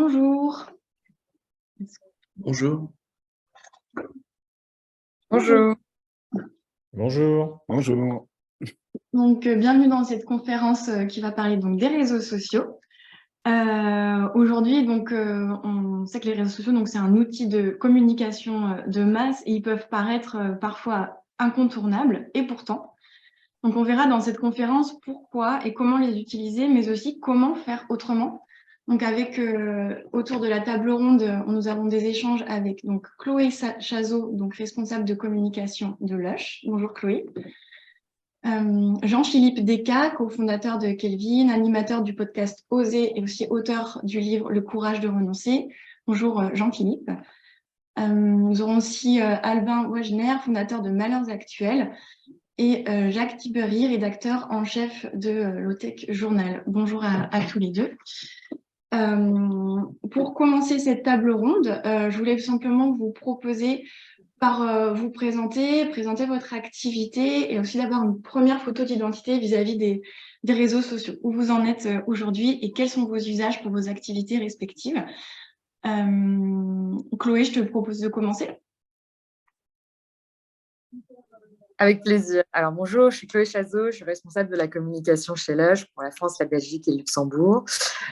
Bonjour. Bonjour. Bonjour. Bonjour. Bonjour. Donc, bienvenue dans cette conférence qui va parler donc, des réseaux sociaux. Aujourd'hui, donc, on sait que les réseaux sociaux, donc, c'est un outil de communication de masse et ils peuvent paraître parfois incontournables et pourtant. Donc, on verra dans cette conférence pourquoi et comment les utiliser, mais aussi comment faire autrement. Donc, avec autour de la table ronde, nous avons des échanges avec donc Chloé Chazot, donc responsable de communication de Lush. Bonjour Chloé. Jean-Philippe Descas, cofondateur de Kelvin, animateur du podcast Oser et aussi auteur du livre Le courage de renoncer. Bonjour Jean-Philippe. Nous aurons aussi Albin Wagner, fondateur de Malheurs Actuels, et Jacques Tibery, rédacteur en chef de Lotech Journal. Bonjour à tous les deux. Pour commencer cette table ronde, je voulais simplement vous proposer par vous présenter votre activité et aussi d'avoir une première photo d'identité vis-à-vis des réseaux sociaux. Où vous en êtes aujourd'hui et quels sont vos usages pour vos activités respectives. Chloé, je te propose de commencer. Avec plaisir. Alors bonjour, je suis Chloé Chazot, je suis responsable de la communication chez Lush pour la France, la Belgique et le Luxembourg.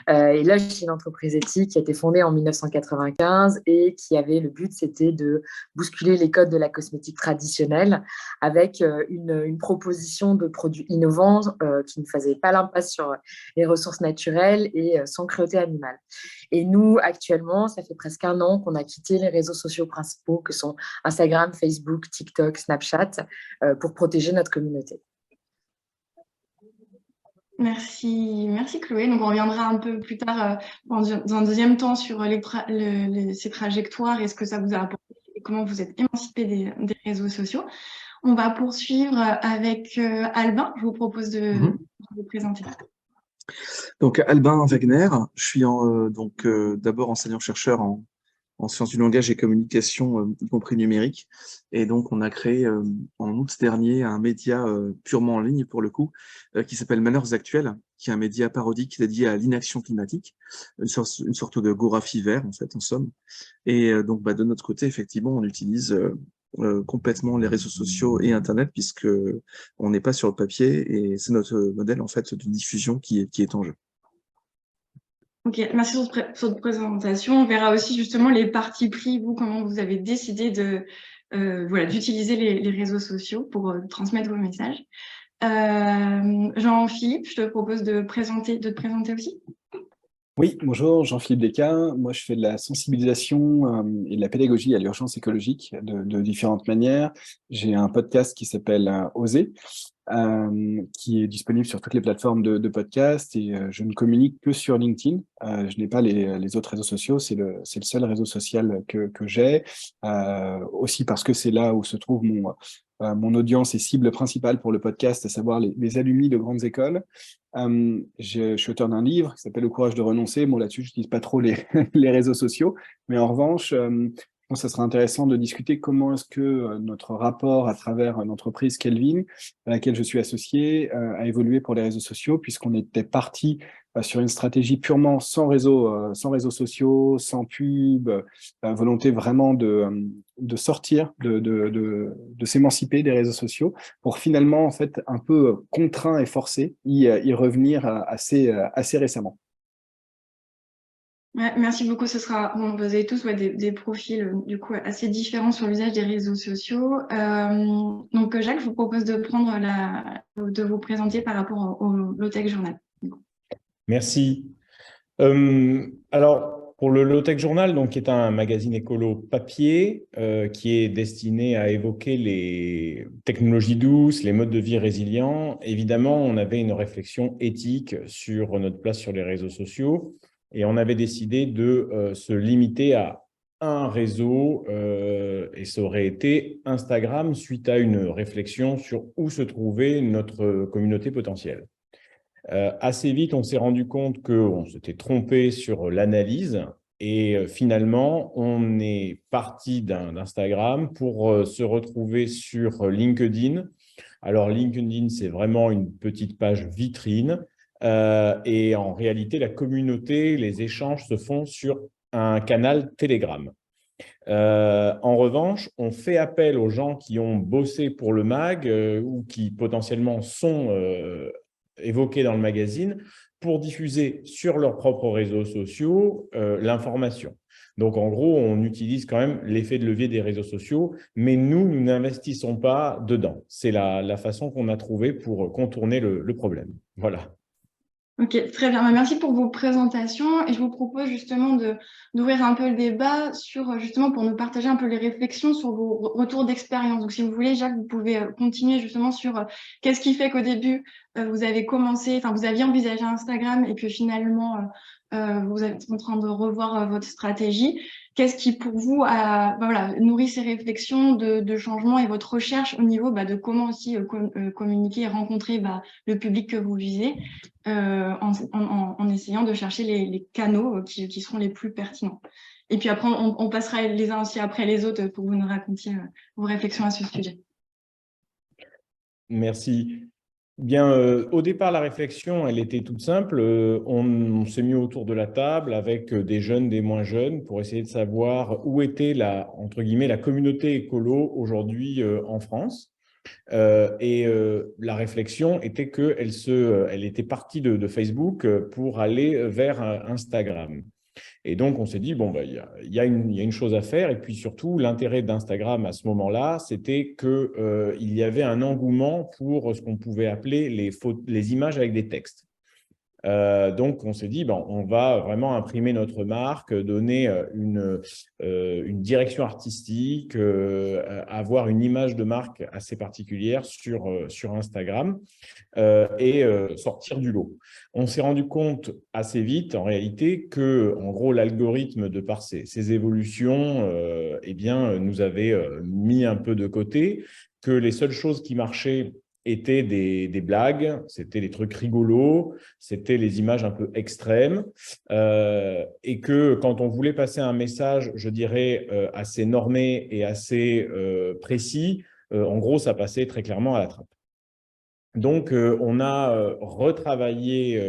Et Lush, c'est une entreprise éthique qui a été fondée en 1995 et qui avait le but, c'était de bousculer les codes de la cosmétique traditionnelle avec une proposition de produits innovants qui ne faisaient pas l'impasse sur les ressources naturelles et sans cruauté animale. Et nous, actuellement, ça fait presque 1 an qu'on a quitté les réseaux sociaux principaux que sont Instagram, Facebook, TikTok, Snapchat, pour protéger notre communauté. Merci Chloé. Donc on reviendra un peu plus tard dans un deuxième temps sur ces trajectoires et ce que ça vous a apporté et comment vous êtes émancipé des réseaux sociaux. On va poursuivre avec Albin. Je vous propose de vous présenter. Donc, Albin Wagner, je suis d'abord enseignant-chercheur en sciences du langage et communication, y compris numérique. Et donc, on a créé en août dernier un média purement en ligne, pour le coup, qui s'appelle Malheurs Actuels, qui est un média parodique dédié à l'inaction climatique, une sorte de Gorafi vert, en fait, en somme. Et donc, de notre côté, effectivement, on utilise complètement les réseaux sociaux et Internet, puisque on n'est pas sur le papier, et c'est notre modèle, en fait, de diffusion qui est en jeu. Ok, merci sur cette présentation. On verra aussi justement les partis pris, vous, comment vous avez décidé d'utiliser les réseaux sociaux pour transmettre vos messages. Jean-Philippe, je te propose de te présenter aussi. Oui, bonjour, Jean-Philippe Descas. Moi, je fais de la sensibilisation et de la pédagogie à l'urgence écologique de différentes manières. J'ai un podcast qui s'appelle Oser, qui est disponible sur toutes les plateformes de podcast et je ne communique que sur LinkedIn. Je n'ai pas les autres réseaux sociaux, c'est le seul réseau social que j'ai, aussi parce que c'est là où se trouve mon audience et cible principale pour le podcast, à savoir les alumni de grandes écoles. Je suis auteur d'un livre qui s'appelle Le courage de renoncer. Bon, là-dessus, je n'utilise pas trop les réseaux sociaux, mais en revanche, je pense que ça serait intéressant de discuter comment est-ce que notre rapport à travers l'entreprise Kelvin, à laquelle je suis associé, a évolué pour les réseaux sociaux, puisqu'on était parti sur une stratégie purement sans réseaux sociaux, sans pub, volonté vraiment de sortir, de s'émanciper des réseaux sociaux, pour finalement, en fait, un peu contraint et forcé, y revenir assez récemment. Ouais, merci beaucoup. Vous avez tous des profils du coup assez différents sur l'usage des réseaux sociaux. Donc Jacques, je vous propose de vous présenter par rapport au Lotech Journal. Merci. Alors, pour le Lotech Journal, donc, qui est un magazine écolo papier qui est destiné à évoquer les technologies douces, les modes de vie résilients, évidemment, on avait une réflexion éthique sur notre place sur les réseaux sociaux et on avait décidé de se limiter à un réseau et ça aurait été Instagram suite à une réflexion sur où se trouvait notre communauté potentielle. Assez vite, on s'est rendu compte qu'on s'était trompé sur l'analyse et finalement, on est parti d'Instagram pour se retrouver sur LinkedIn. Alors, LinkedIn, c'est vraiment une petite page vitrine Et en réalité, la communauté, les échanges se font sur un canal Telegram. En revanche, on fait appel aux gens qui ont bossé pour le MAG ou qui potentiellement sont évoqués dans le magazine pour diffuser sur leurs propres réseaux sociaux l'information. Donc, en gros, on utilise quand même l'effet de levier des réseaux sociaux, mais nous n'investissons pas dedans. C'est la façon qu'on a trouvée pour contourner le problème. Voilà. Ok, très bien. Merci pour vos présentations et je vous propose justement d'ouvrir un peu le débat sur justement pour nous partager un peu les réflexions sur vos retours d'expérience. Donc, si vous voulez, Jacques, vous pouvez continuer justement sur qu'est-ce qui fait qu'au début, vous avez commencé, enfin, vous aviez envisagé Instagram et que finalement, vous êtes en train de revoir votre stratégie. Qu'est-ce qui, pour vous, voilà, nourrit ces réflexions de changement et votre recherche au niveau de comment aussi communiquer et rencontrer le public que vous visez en essayant de chercher les canaux qui seront les plus pertinents. Et puis après, on passera les uns aussi après les autres pour que vous nous racontiez vos réflexions à ce sujet. Merci. Bien, au départ, la réflexion, elle était toute simple. On s'est mis autour de la table avec des jeunes, des moins jeunes, pour essayer de savoir où était entre guillemets, la communauté écolo aujourd'hui en France. La réflexion était qu'elle était partie de Facebook pour aller vers Instagram. Et donc, on s'est dit, bon, il y a une chose à faire. Et puis surtout, l'intérêt d'Instagram à ce moment-là, c'était qu'il y avait un engouement pour ce qu'on pouvait appeler les images avec des textes. Donc, on s'est dit, on va vraiment imprimer notre marque, donner une direction artistique, avoir une image de marque assez particulière sur Instagram et sortir du lot. On s'est rendu compte assez vite, en réalité, que, en gros, l'algorithme, de par ses évolutions, nous avait mis un peu de côté, que les seules choses qui marchaient étaient des blagues, c'était des trucs rigolos, c'était les images un peu extrêmes, et que quand on voulait passer un message, je dirais, assez normé et assez précis, en gros, ça passait très clairement à la trappe. Donc, on a retravaillé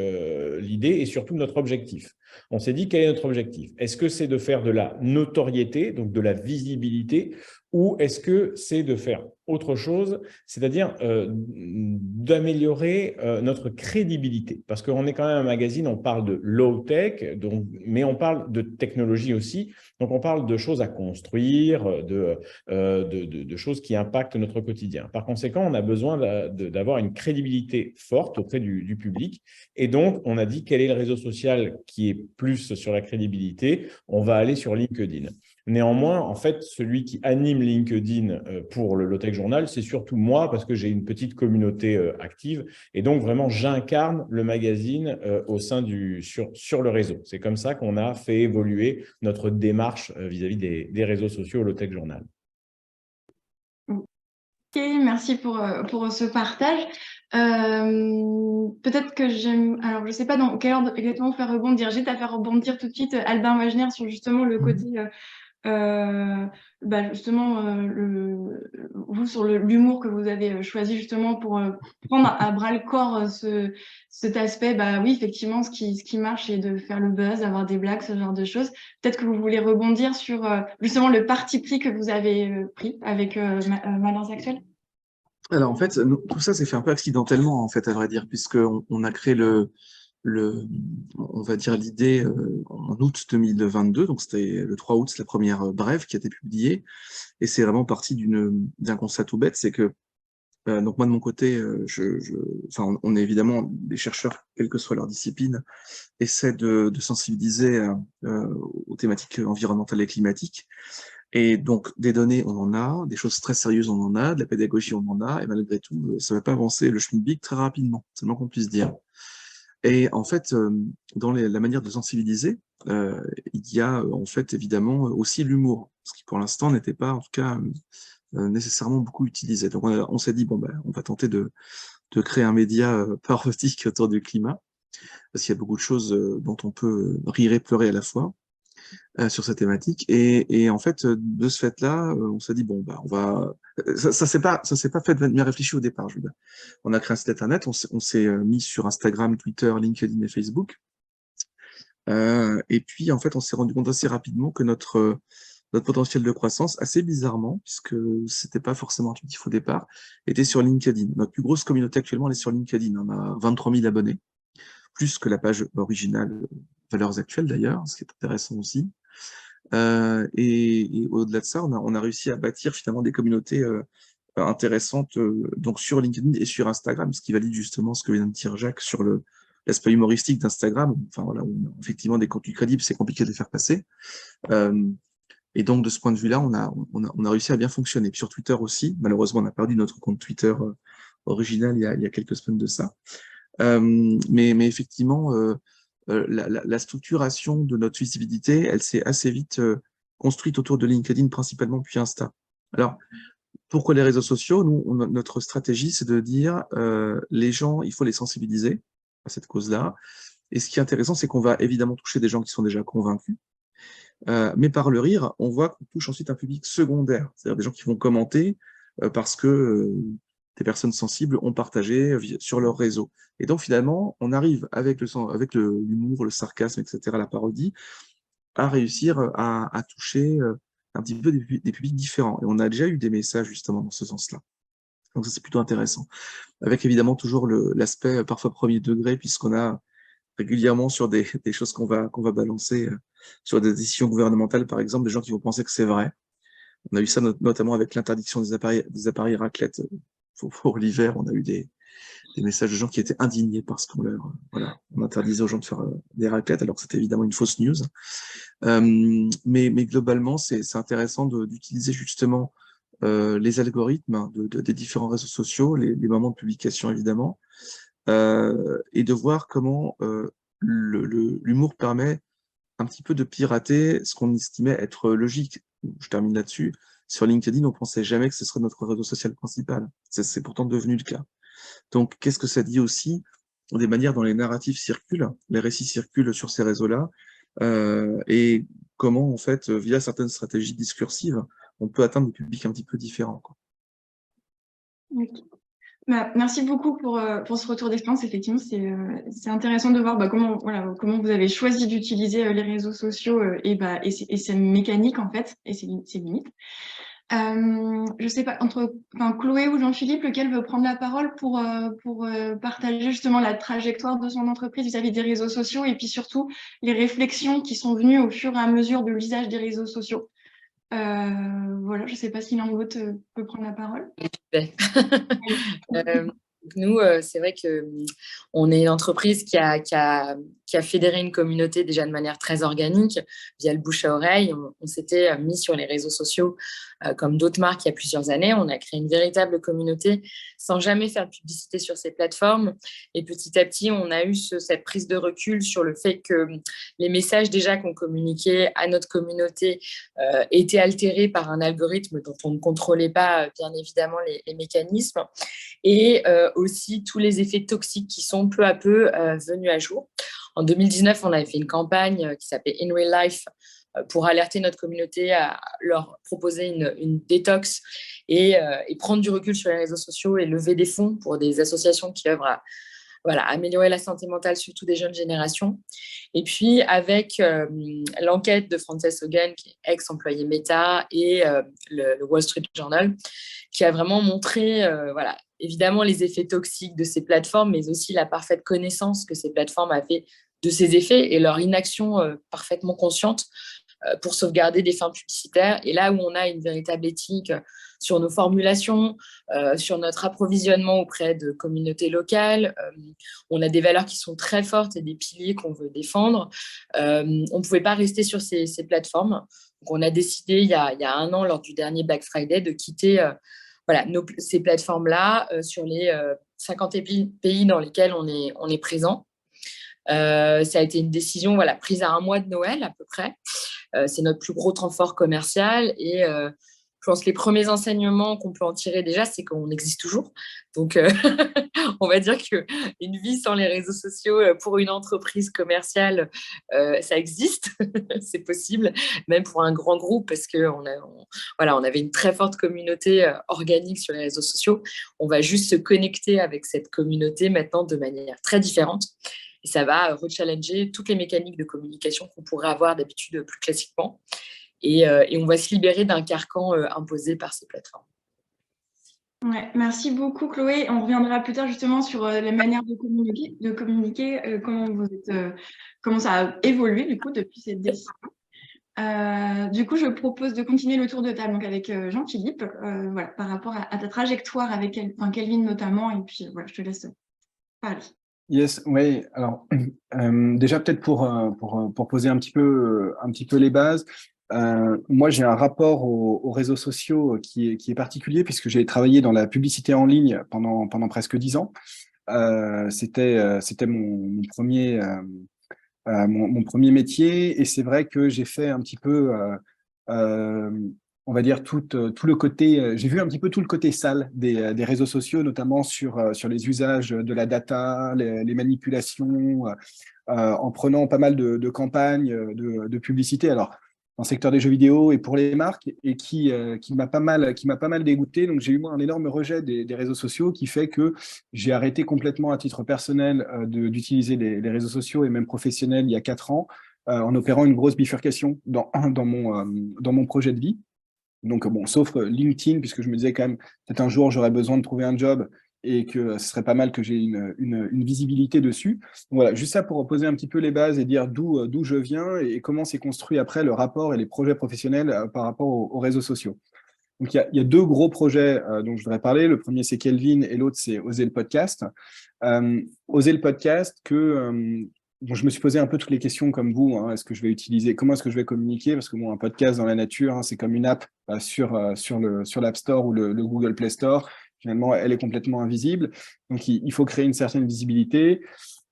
l'idée et surtout notre objectif. On s'est dit, quel est notre objectif? Est-ce que c'est de faire de la notoriété, donc de la visibilité, ou est-ce que c'est de faire autre chose, c'est-à-dire d'améliorer notre crédibilité? Parce qu'on est quand même un magazine, on parle de low-tech, mais on parle de technologie aussi. Donc, on parle de choses à construire, de choses qui impactent notre quotidien. Par conséquent, on a besoin d'avoir une crédibilité forte auprès du public. Et donc, on a dit quel est le réseau social qui est plus sur la crédibilité. On va aller sur LinkedIn. Néanmoins, en fait, celui qui anime LinkedIn pour le Low-Tech Journal, c'est surtout moi parce que j'ai une petite communauté active. Et donc, vraiment, j'incarne le magazine sur le réseau. C'est comme ça qu'on a fait évoluer notre démarche vis-à-vis des réseaux sociaux au Low-Tech Journal. Ok, merci pour ce partage. Peut-être que alors je ne sais pas dans quelle ordre exactement faire rebondir. J'ai à faire rebondir tout de suite Albin Wagner sur justement le côté vous sur l'humour que vous avez choisi justement pour prendre à bras le corps cet aspect. Oui, effectivement, ce qui marche, c'est de faire le buzz, d'avoir des blagues, ce genre de choses. Peut-être que vous voulez rebondir sur justement le parti pris que vous avez pris avec Malins Actuels. Alors, en fait, tout ça s'est fait un peu accidentellement, en fait, à vrai dire, puisqu'on a créé on va dire l'idée en août 2022, donc c'était le 3 août, c'est la première brève qui a été publiée, et c'est vraiment parti d'un constat tout bête, c'est que donc moi de mon côté, on est évidemment des chercheurs, quelle que soit leur discipline, essaient de sensibiliser aux thématiques environnementales et climatiques. Et donc, des données, on en a, des choses très sérieuses, on en a, de la pédagogie, on en a, et malgré tout, ça ne va pas avancer le schmilblick très rapidement, c'est le moins qu'on puisse dire. Et en fait, dans la manière de sensibiliser, il y a en fait évidemment aussi l'humour, ce qui pour l'instant n'était pas, en tout cas, nécessairement beaucoup utilisé. Donc, on s'est dit, on va tenter de créer un média parodique autour du climat, parce qu'il y a beaucoup de choses dont on peut rire et pleurer à la fois. sur cette thématique. Et en fait, de ce fait-là, on s'est dit, bon, bah, on va... Ça s'est pas fait de manière réfléchie au départ, je veux dire. On a créé un site internet, on s'est mis sur Instagram, Twitter, LinkedIn et Facebook. Et puis, en fait, on s'est rendu compte assez rapidement que notre potentiel de croissance, assez bizarrement, puisque c'était pas forcément intuitif au départ, était sur LinkedIn. Notre plus grosse communauté actuellement, elle est sur LinkedIn. On a 23 000 abonnés, plus que la page originale, valeurs actuelles d'ailleurs, ce qui est intéressant aussi. Et au-delà de ça, on a réussi à bâtir finalement des communautés intéressantes donc sur LinkedIn et sur Instagram, ce qui valide justement ce que vient de dire Jacques sur l'aspect humoristique d'Instagram. Enfin voilà, où, effectivement, des contenus crédibles, c'est compliqué de les faire passer. Et donc, de ce point de vue-là, on a réussi à bien fonctionner. Puis sur Twitter aussi, malheureusement, on a perdu notre compte Twitter original il y a quelques semaines de ça. Mais effectivement, la structuration de notre visibilité, elle s'est assez vite construite autour de LinkedIn principalement, puis Insta. Alors, pourquoi les réseaux sociaux? Nous, notre stratégie, c'est de dire les gens, il faut les sensibiliser à cette cause-là. Et ce qui est intéressant, c'est qu'on va évidemment toucher des gens qui sont déjà convaincus. Mais par le rire, on voit qu'on touche ensuite un public secondaire, c'est-à-dire des gens qui vont commenter parce que des personnes sensibles ont partagé sur leur réseau. Et donc finalement, on arrive avec l'humour, le sarcasme, etc., la parodie, à réussir à toucher un petit peu des publics différents. Et on a déjà eu des messages justement dans ce sens-là. Donc ça, c'est plutôt intéressant. Avec évidemment toujours l'aspect parfois premier degré, puisqu'on a régulièrement sur des choses qu'on va balancer, sur des décisions gouvernementales, par exemple, des gens qui vont penser que c'est vrai. On a eu ça notamment avec l'interdiction des appareils raclette pour l'hiver. On a eu des messages de gens qui étaient indignés parce on interdisait aux gens de faire des raclettes, alors que c'était évidemment une fausse news. Mais globalement, c'est intéressant d'utiliser justement les algorithmes des différents réseaux sociaux, les moments de publication évidemment, et de voir comment l'humour permet un petit peu de pirater ce qu'on estimait être logique. Je termine là-dessus. Sur LinkedIn, on pensait jamais que ce serait notre réseau social principal. C'est pourtant devenu le cas. Donc, qu'est-ce que ça dit aussi des manières dont les narratifs circulent, les récits circulent sur ces réseaux-là, et comment, en fait, via certaines stratégies discursives, on peut atteindre des publics un petit peu différents, quoi. Okay. Bah, merci beaucoup pour ce retour d'expérience. Effectivement, c'est intéressant de voir comment vous avez choisi d'utiliser les réseaux sociaux et ces mécaniques, en fait, et ses limites. Je sais pas, Chloé ou Jean-Philippe, lequel veut prendre la parole pour partager justement la trajectoire de son entreprise vis-à-vis des réseaux sociaux et puis surtout les réflexions qui sont venues au fur et à mesure de l'usage des réseaux sociaux. Voilà, je sais pas si l'un ou l'autre peut prendre la parole. Nous, c'est vrai qu'on est une entreprise qui a fédéré une communauté déjà de manière très organique via le bouche à oreille. On s'était mis sur les réseaux sociaux comme d'autres marques il y a plusieurs années. On a créé une véritable communauté sans jamais faire de publicité sur ces plateformes. Et petit à petit, on a eu cette prise de recul sur le fait que les messages déjà qu'on communiquait à notre communauté étaient altérés par un algorithme dont on ne contrôlait pas bien évidemment les mécanismes. Et aussi tous les effets toxiques qui sont peu à peu venus à jour. En 2019, on avait fait une campagne qui s'appelait In Real Life pour alerter notre communauté à leur proposer une détox et prendre du recul sur les réseaux sociaux et lever des fonds pour des associations qui œuvrent à améliorer la santé mentale, surtout des jeunes générations. Et puis, avec l'enquête de Frances Haugen, qui est ex-employée Meta, et le Wall Street Journal, qui a vraiment montré, évidemment, les effets toxiques de ces plateformes, mais aussi la parfaite connaissance que ces plateformes avaient de ces effets et leur inaction parfaitement consciente pour sauvegarder des fins publicitaires. Et là où on a une véritable éthique sur nos formulations, sur notre approvisionnement auprès de communautés locales, on a des valeurs qui sont très fortes et des piliers qu'on veut défendre. On ne pouvait pas rester sur ces plateformes. Donc on a décidé il y a 1 an, lors du dernier Black Friday, de quitter ces plateformes-là sur les 50 pays dans lesquels on est présent. Ça a été une décision prise à 1 mois de Noël à peu près. C'est notre plus gros temps fort commercial et pense que les premiers enseignements qu'on peut en tirer déjà, c'est qu'on existe toujours. Donc, on va dire qu'une vie sans les réseaux sociaux pour une entreprise commerciale, ça existe, c'est possible, même pour un grand groupe, parce qu'on voilà, on avait une très forte communauté organique sur les réseaux sociaux. On va juste se connecter avec cette communauté maintenant de manière très différente. Et ça va rechallenger toutes les mécaniques de communication qu'on pourrait avoir d'habitude plus classiquement. Et on va se libérer d'un carcan imposé par ces plateformes. Ouais, merci beaucoup, Chloé. On reviendra plus tard justement sur les manières de communiquer, comment ça a évolué du coup depuis cette décennie. Du coup, je propose de continuer le tour de table donc, avec Jean-Philippe, voilà, par rapport à ta trajectoire avec Kelvin notamment. Et puis, voilà, je te laisse parler. Yes, oui. Alors, déjà peut-être pour poser un petit peu les bases. Moi, j'ai un rapport aux réseaux sociaux qui est particulier puisque j'ai travaillé dans la publicité en ligne pendant presque 10 ans. C'était mon premier mon premier métier et c'est vrai que j'ai fait un petit peu on va dire tout le côté, j'ai vu un petit peu tout le côté sale des réseaux sociaux, notamment sur les usages de la data, les manipulations, en prenant pas mal de campagnes de publicité. Alors, dans le secteur des jeux vidéo et pour les marques, et qui m'a pas mal dégoûté. Donc, j'ai eu moi un énorme rejet des réseaux sociaux qui fait que j'ai arrêté complètement à titre personnel d'utiliser les réseaux sociaux et même professionnels il y a 4 ans, en opérant une grosse bifurcation dans mon projet de vie. Donc, bon, sauf LinkedIn, puisque je me disais quand même, peut-être un jour, j'aurais besoin de trouver un job et que ce serait pas mal que j'ai une visibilité dessus. Donc, voilà, juste ça pour poser un petit peu les bases et dire d'où je viens et comment s'est construit après le rapport et les projets professionnels par rapport aux réseaux sociaux. Donc, il y a 2 gros projets dont je voudrais parler. Le premier, c'est Kelvin et l'autre, c'est Oser le podcast. Oser le podcast bon, je me suis posé un peu toutes les questions comme vous. Comment est-ce que je vais communiquer? Parce que bon, un podcast dans la nature, c'est comme une app sur l'App Store ou le Google Play Store. Finalement, elle est complètement invisible. Donc, il faut créer une certaine visibilité.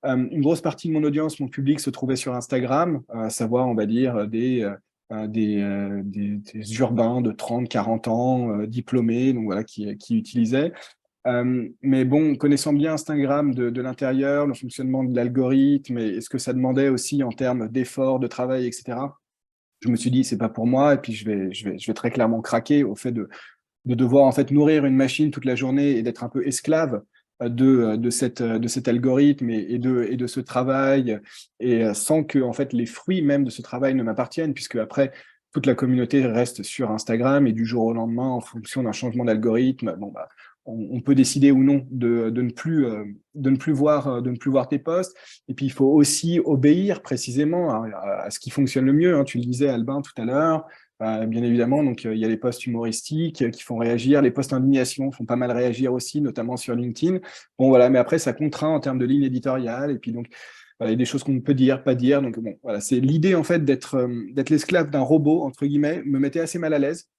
Une grosse partie de mon audience, mon public, se trouvait sur Instagram, à savoir, on va dire, des urbains de 30, 40 ans, diplômés, donc voilà, qui utilisaient. Mais bon, connaissant bien Instagram de l'intérieur, le fonctionnement de l'algorithme et ce que ça demandait aussi en termes d'efforts, de travail, etc., je me suis dit, c'est pas pour moi. Et puis, je vais très clairement craquer au fait de devoir en fait nourrir une machine toute la journée et d'être un peu esclave de cet algorithme et de ce travail, et sans que en fait, les fruits même de ce travail ne m'appartiennent, puisque après, toute la communauté reste sur Instagram et du jour au lendemain, en fonction d'un changement d'algorithme, bon, bah, on peut décider ou non de ne plus voir tes posts. Et puis, il faut aussi obéir précisément à ce qui fonctionne le mieux. Tu le disais, Albin, tout à l'heure. Bien évidemment, donc il y a les posts humoristiques qui font réagir, les posts indignation font pas mal réagir aussi, notamment sur LinkedIn. Bon, voilà, mais après, ça contraint en termes de ligne éditoriale. Et puis, donc, voilà, il y a des choses qu'on peut dire, pas dire. Donc, bon, voilà, c'est l'idée, en fait, d'être l'esclave d'un robot, entre guillemets, me mettait assez mal à l'aise.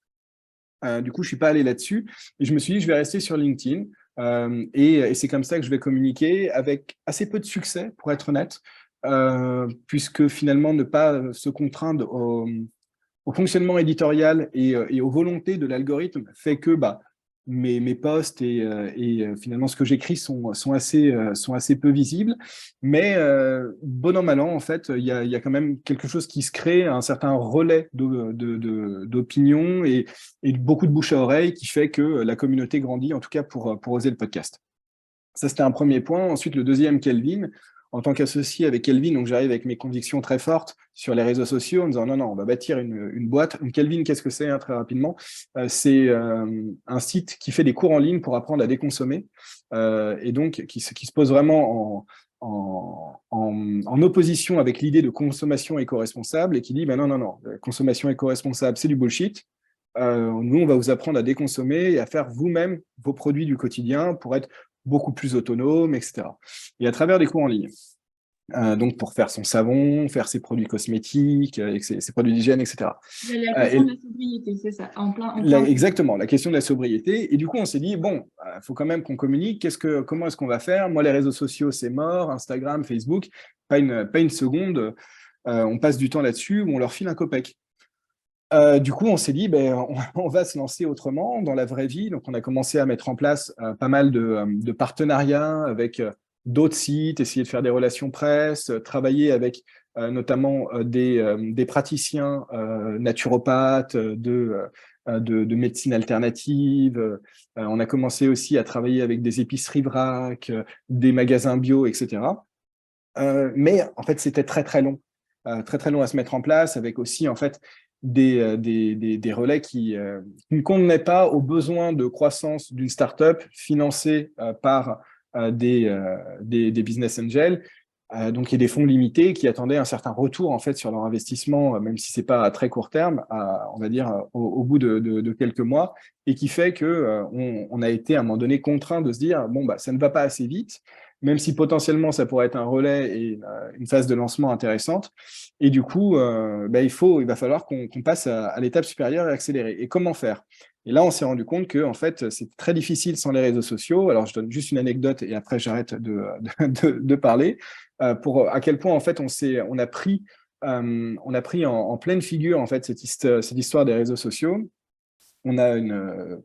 Du coup, je suis pas allé là-dessus. Et je me suis dit, je vais rester sur LinkedIn. Et c'est comme ça que je vais communiquer, avec assez peu de succès, pour être honnête, puisque finalement, ne pas se contraindre au fonctionnement éditorial et aux volontés de l'algorithme fait que mes posts et finalement ce que j'écris sont assez peu visibles. Mais bon an, mal an, en fait, il y a quand même quelque chose qui se crée, un certain relais d'opinion et beaucoup de bouche à oreille qui fait que la communauté grandit, en tout cas pour Oser le podcast. Ça, c'était un premier point. Ensuite, le deuxième, Kelvin. En tant qu'associé avec Kelvin, donc j'arrive avec mes convictions très fortes sur les réseaux sociaux en disant non, on va bâtir une boîte. Donc Kelvin, qu'est-ce que c'est, très rapidement? C'est un site qui fait des cours en ligne pour apprendre à déconsommer et donc qui se pose vraiment en opposition avec l'idée de consommation éco-responsable et qui dit non, la consommation éco-responsable, c'est du bullshit. Nous, on va vous apprendre à déconsommer et à faire vous-même vos produits du quotidien pour être beaucoup plus autonome, etc. Et à travers des cours en ligne. Donc, pour faire son savon, faire ses produits cosmétiques, ses produits d'hygiène, etc. La question de la sobriété, c'est ça. Exactement, la question de la sobriété. Et du coup, on s'est dit, bon, il faut quand même qu'on communique. Comment est-ce qu'on va faire? Moi, les réseaux sociaux, c'est mort. Instagram, Facebook, pas une seconde. On passe du temps là-dessus où on leur file un copec. Du coup, on s'est dit, on va se lancer autrement dans la vraie vie. Donc, on a commencé à mettre en place pas mal de partenariats avec d'autres sites, essayer de faire des relations presse, travailler avec notamment des praticiens naturopathes de médecine alternative. On a commencé aussi à travailler avec des épiceries vrac, des magasins bio, etc. Mais en fait, c'était très, très long. Très, très long à se mettre en place, avec aussi, en fait, des relais qui ne convenaient pas aux besoins de croissance d'une startup financée par des business angels. Donc, il y a des fonds limités qui attendaient un certain retour en fait sur leur investissement, même si c'est pas à très court terme, on va dire au bout de quelques mois, et qui fait que on a été à un moment donné contraint de se dire bon ça ne va pas assez vite, même si potentiellement ça pourrait être un relais et une phase de lancement intéressante. Et du coup, il va falloir qu'on passe à l'étape supérieure et accélérer. Et comment faire? Et là, on s'est rendu compte que en fait, c'est très difficile sans les réseaux sociaux. Alors, je donne juste une anecdote et après, j'arrête de parler. Pour à quel point, en fait, on a pris en pleine figure en fait, cette histoire des réseaux sociaux. On a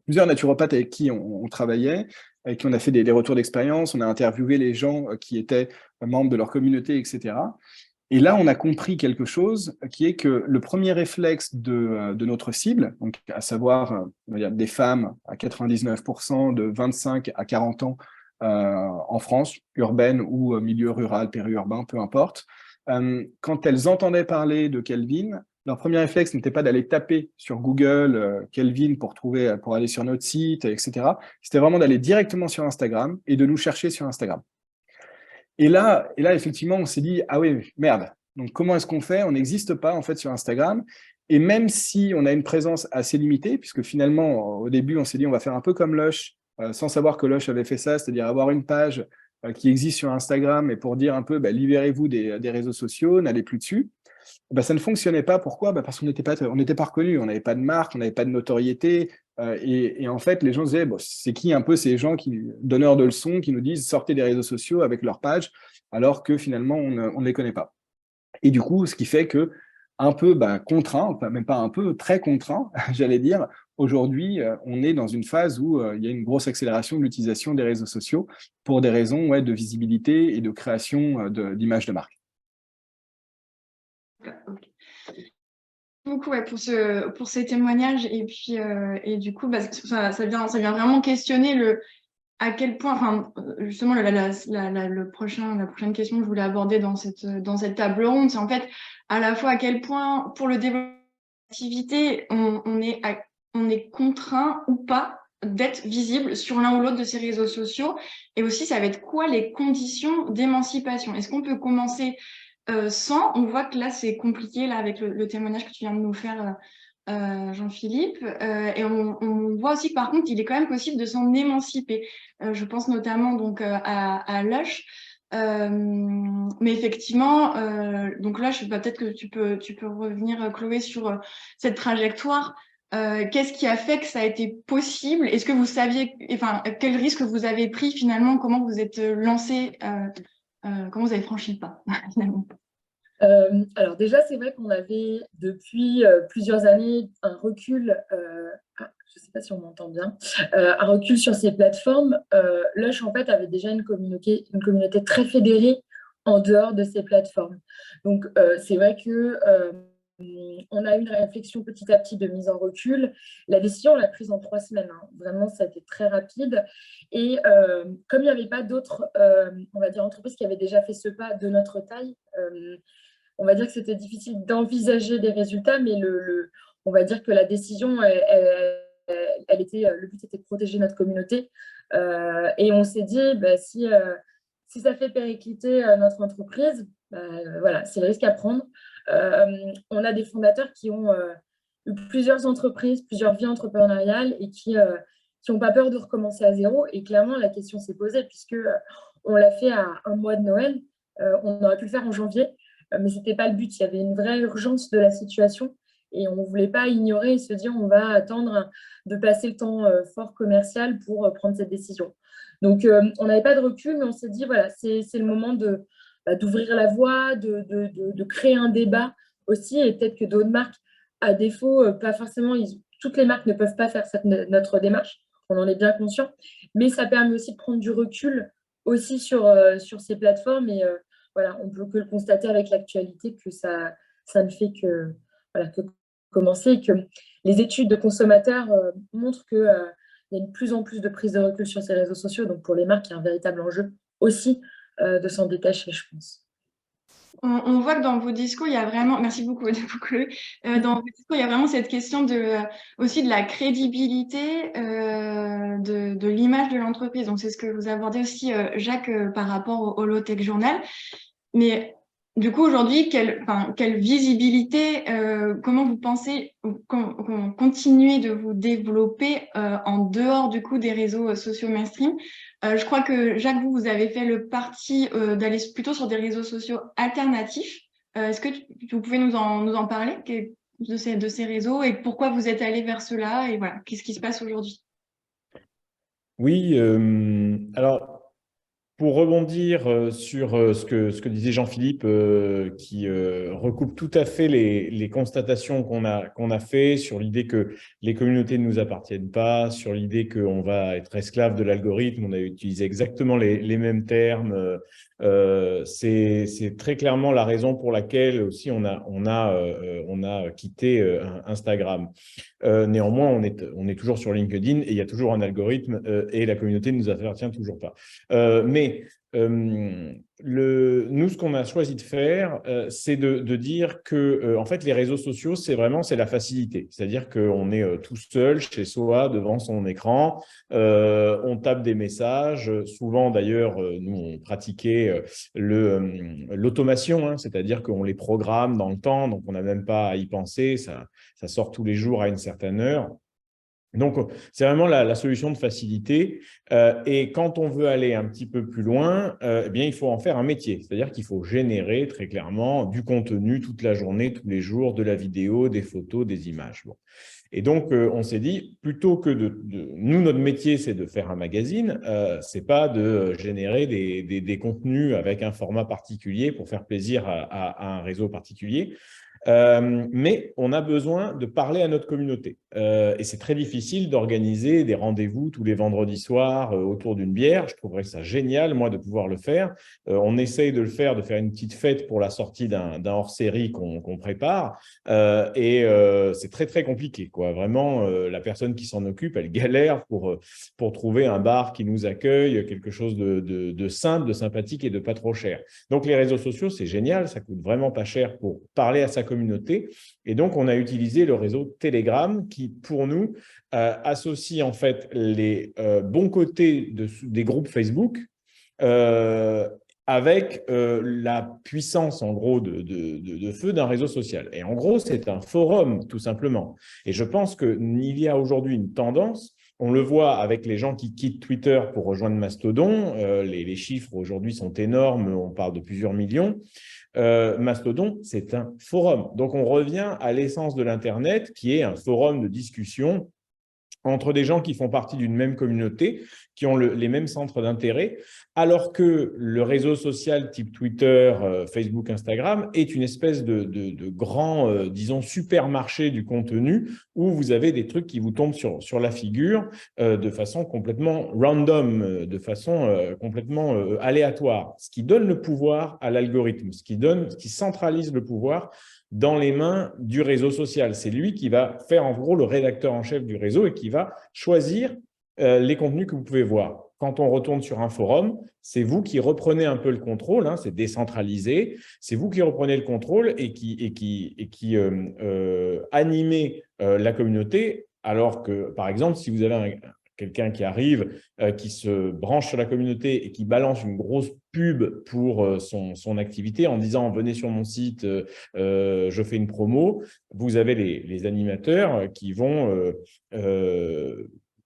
plusieurs naturopathes avec qui on travaillait, avec qui on a fait des retours d'expérience, on a interviewé les gens qui étaient membres de leur communauté, etc. Et là, on a compris quelque chose qui est que le premier réflexe de notre cible, donc à savoir on va dire des femmes à 99%, de 25 à 40 ans en France, urbaine ou milieu rural, périurbain, peu importe, quand elles entendaient parler de Kelvin, leur premier réflexe n'était pas d'aller taper sur Google Kelvin pour aller sur notre site, etc. C'était vraiment d'aller directement sur Instagram et de nous chercher sur Instagram. Et là, effectivement, on s'est dit, ah oui, merde. Donc, comment est-ce qu'on fait? On n'existe pas, en fait, sur Instagram. Et même si on a une présence assez limitée, puisque finalement, au début, on s'est dit, on va faire un peu comme Lush, sans savoir que Lush avait fait ça, c'est-à-dire avoir une page qui existe sur Instagram et pour dire un peu, libérez-vous des réseaux sociaux, n'allez plus dessus. Ça ne fonctionnait pas. Pourquoi? Parce qu'on n'était pas reconnus, on n'avait pas de marque, on n'avait pas de notoriété. Et en fait, les gens disaient, c'est qui un peu ces gens donneurs de leçons qui nous disent sortez des réseaux sociaux avec leur page, alors que finalement, on ne les connaît pas. Et du coup, ce qui fait que, un peu contraint, enfin, même pas un peu, très contraint, j'allais dire, aujourd'hui, on est dans une phase où il y a une grosse accélération de l'utilisation des réseaux sociaux pour des raisons de visibilité et de création d'images de marque. Okay. Beaucoup pour ces témoignages et puis et du coup ça vient vraiment questionner à quel point, enfin justement la prochaine question que je voulais aborder dans cette table ronde, c'est en fait à la fois à quel point pour le développement de l'activité on est contraint ou pas d'être visible sur l'un ou l'autre de ces réseaux sociaux, et aussi ça va être quoi les conditions d'émancipation. Est-ce qu'on peut commencer on voit que là, c'est compliqué là, avec le témoignage que tu viens de nous faire, Jean-Philippe. Et on voit aussi que par contre, il est quand même possible de s'en émanciper. Je pense notamment donc, à Lush. Mais effectivement, donc là, peut-être que tu peux revenir, Chloé, sur cette trajectoire. Qu'est-ce qui a fait que ça a été possible? Est-ce que vous saviez, enfin, quel risque vous avez pris finalement? Comment vous êtes lancé? Comment vous avez franchi le pas finalement? Alors déjà, c'est vrai qu'on avait depuis plusieurs années un recul, je ne sais pas si on m'entend bien, un recul sur ces plateformes. Lush, en fait, avait déjà une communauté très fédérée en dehors de ces plateformes. Donc, c'est vrai que on a eu une réflexion petit à petit de mise en recul. La décision, on l'a prise en 3 semaines. Hein. Vraiment, ça a été très rapide. Et comme il n'y avait pas d'autres, on va dire, entreprises qui avaient déjà fait ce pas de notre taille, on va dire que c'était difficile d'envisager des résultats, mais on va dire que la décision, elle était, le but était de protéger notre communauté. Et on s'est dit, si ça fait péricliter notre entreprise, voilà, c'est le risque à prendre. On a des fondateurs qui ont eu plusieurs entreprises, plusieurs vies entrepreneuriales et qui n'ont pas peur de recommencer à zéro. Et clairement, la question s'est posée puisque on l'a fait à un mois de Noël. On aurait pu le faire en janvier, mais ce n'était pas le but. Il y avait une vraie urgence de la situation et on ne voulait pas ignorer et se dire on va attendre de passer le temps fort commercial pour prendre cette décision. Donc, on n'avait pas de recul, mais on s'est dit, voilà, c'est le moment d'ouvrir la voie, de créer un débat aussi, et peut-être que d'autres marques à défaut, pas forcément, toutes les marques ne peuvent pas faire notre démarche, on en est bien conscient, mais ça permet aussi de prendre du recul aussi sur ces plateformes et voilà, on peut que le constater avec l'actualité que ça ne fait que, voilà, que commencer et que les études de consommateurs montrent qu'il y a de plus en plus de prise de recul sur ces réseaux sociaux, donc pour les marques, il y a un véritable enjeu aussi de s'en détacher, je pense. On voit que dans vos discours, il y a vraiment, merci beaucoup, Chloé. Dans vos discours, il y a vraiment cette question aussi de la crédibilité de l'image de l'entreprise. Donc, c'est ce que vous abordez aussi, Jacques, par rapport au Low-Tech Journal. Mais du coup, aujourd'hui, quelle visibilité, comment vous pensez continuer de vous développer en dehors du coup des réseaux sociaux mainstream? Je crois que Jacques, vous avez fait le parti d'aller plutôt sur des réseaux sociaux alternatifs. Est-ce que vous pouvez nous en parler de ces réseaux et pourquoi vous êtes allé vers cela et voilà, qu'est-ce qui se passe aujourd'hui? Oui, alors pour rebondir sur ce que disait Jean-Philippe, qui recoupe tout à fait les constatations qu'on a fait sur l'idée que les communautés ne nous appartiennent pas, sur l'idée qu'on va être esclave de l'algorithme, on a utilisé exactement les mêmes termes. C'est très clairement la raison pour laquelle aussi on a quitté Instagram. Néanmoins, on est toujours sur LinkedIn et il y a toujours un algorithme et la communauté ne nous appartient toujours pas. Mais nous, ce qu'on a choisi de faire, c'est de dire que en fait, les réseaux sociaux, c'est la facilité. C'est-à-dire qu'on est tout seul chez soi, devant son écran, on tape des messages. Souvent, d'ailleurs, nous, on pratiquait l'automation, hein, c'est-à-dire qu'on les programme dans le temps, donc on n'a même pas à y penser, ça sort tous les jours à une certaine heure. Donc, c'est vraiment la solution de facilité. Et quand on veut aller un petit peu plus loin, eh bien, il faut en faire un métier. C'est-à-dire qu'il faut générer très clairement du contenu toute la journée, tous les jours, de la vidéo, des photos, des images. Bon. Et donc, on s'est dit, plutôt que nous, notre métier, c'est de faire un magazine, c'est pas de générer des contenus avec un format particulier pour faire plaisir à un réseau particulier. Mais on a besoin de parler à notre communauté. Et c'est très difficile d'organiser des rendez-vous tous les vendredis soirs autour d'une bière. Je trouverais ça génial, moi, de pouvoir le faire. On essaye de le faire, de faire une petite fête pour la sortie d'un hors-série qu'on prépare. Et c'est très, très compliqué, quoi. Vraiment, la personne qui s'en occupe, elle galère pour trouver un bar qui nous accueille, quelque chose de simple, de sympathique et de pas trop cher. Donc, les réseaux sociaux, c'est génial. Ça coûte vraiment pas cher pour parler à sa communauté. Et donc, on a utilisé le réseau Telegram qui, pour nous, associe en fait les bons côtés des groupes Facebook avec la puissance, en gros, de feu d'un réseau social. Et en gros, c'est un forum, tout simplement. Et je pense qu'il y a aujourd'hui une tendance, on le voit avec les gens qui quittent Twitter pour rejoindre Mastodon, les chiffres aujourd'hui sont énormes, on parle de plusieurs millions. Mastodon, c'est un forum. Donc, on revient à l'essence de l'Internet, qui est un forum de discussion entre des gens qui font partie d'une même communauté, qui ont les mêmes centres d'intérêt, alors que le réseau social type Twitter, Facebook, Instagram est une espèce de grand, disons, supermarché du contenu où vous avez des trucs qui vous tombent sur la figure de façon complètement random, de façon complètement aléatoire, ce qui donne le pouvoir à l'algorithme, ce qui centralise le pouvoir dans les mains du réseau social. C'est lui qui va faire en gros le rédacteur en chef du réseau et qui va choisir les contenus que vous pouvez voir. Quand on retourne sur un forum, c'est vous qui reprenez un peu le contrôle, hein, c'est décentralisé, c'est vous qui reprenez le contrôle et qui animez la communauté, alors que, par exemple, si vous avez quelqu'un qui arrive, qui se branche sur la communauté et qui balance une grosse pub pour son activité en disant « venez sur mon site, je fais une promo », vous avez les animateurs qui vont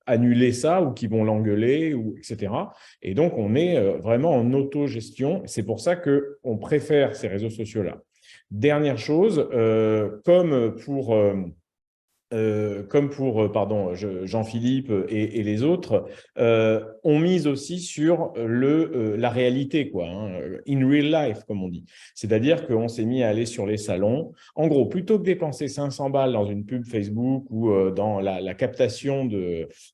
annuler ça ou qui vont l'engueuler, etc. Et donc, on est vraiment en autogestion. C'est pour ça qu'on préfère ces réseaux sociaux-là. Dernière chose, comme pour comme pour Jean-Philippe et les autres, ont mis aussi sur la réalité, quoi, hein, in real life, comme on dit. C'est-à-dire qu'on s'est mis à aller sur les salons. En gros, plutôt que dépenser 500 balles dans une pub Facebook ou dans la captation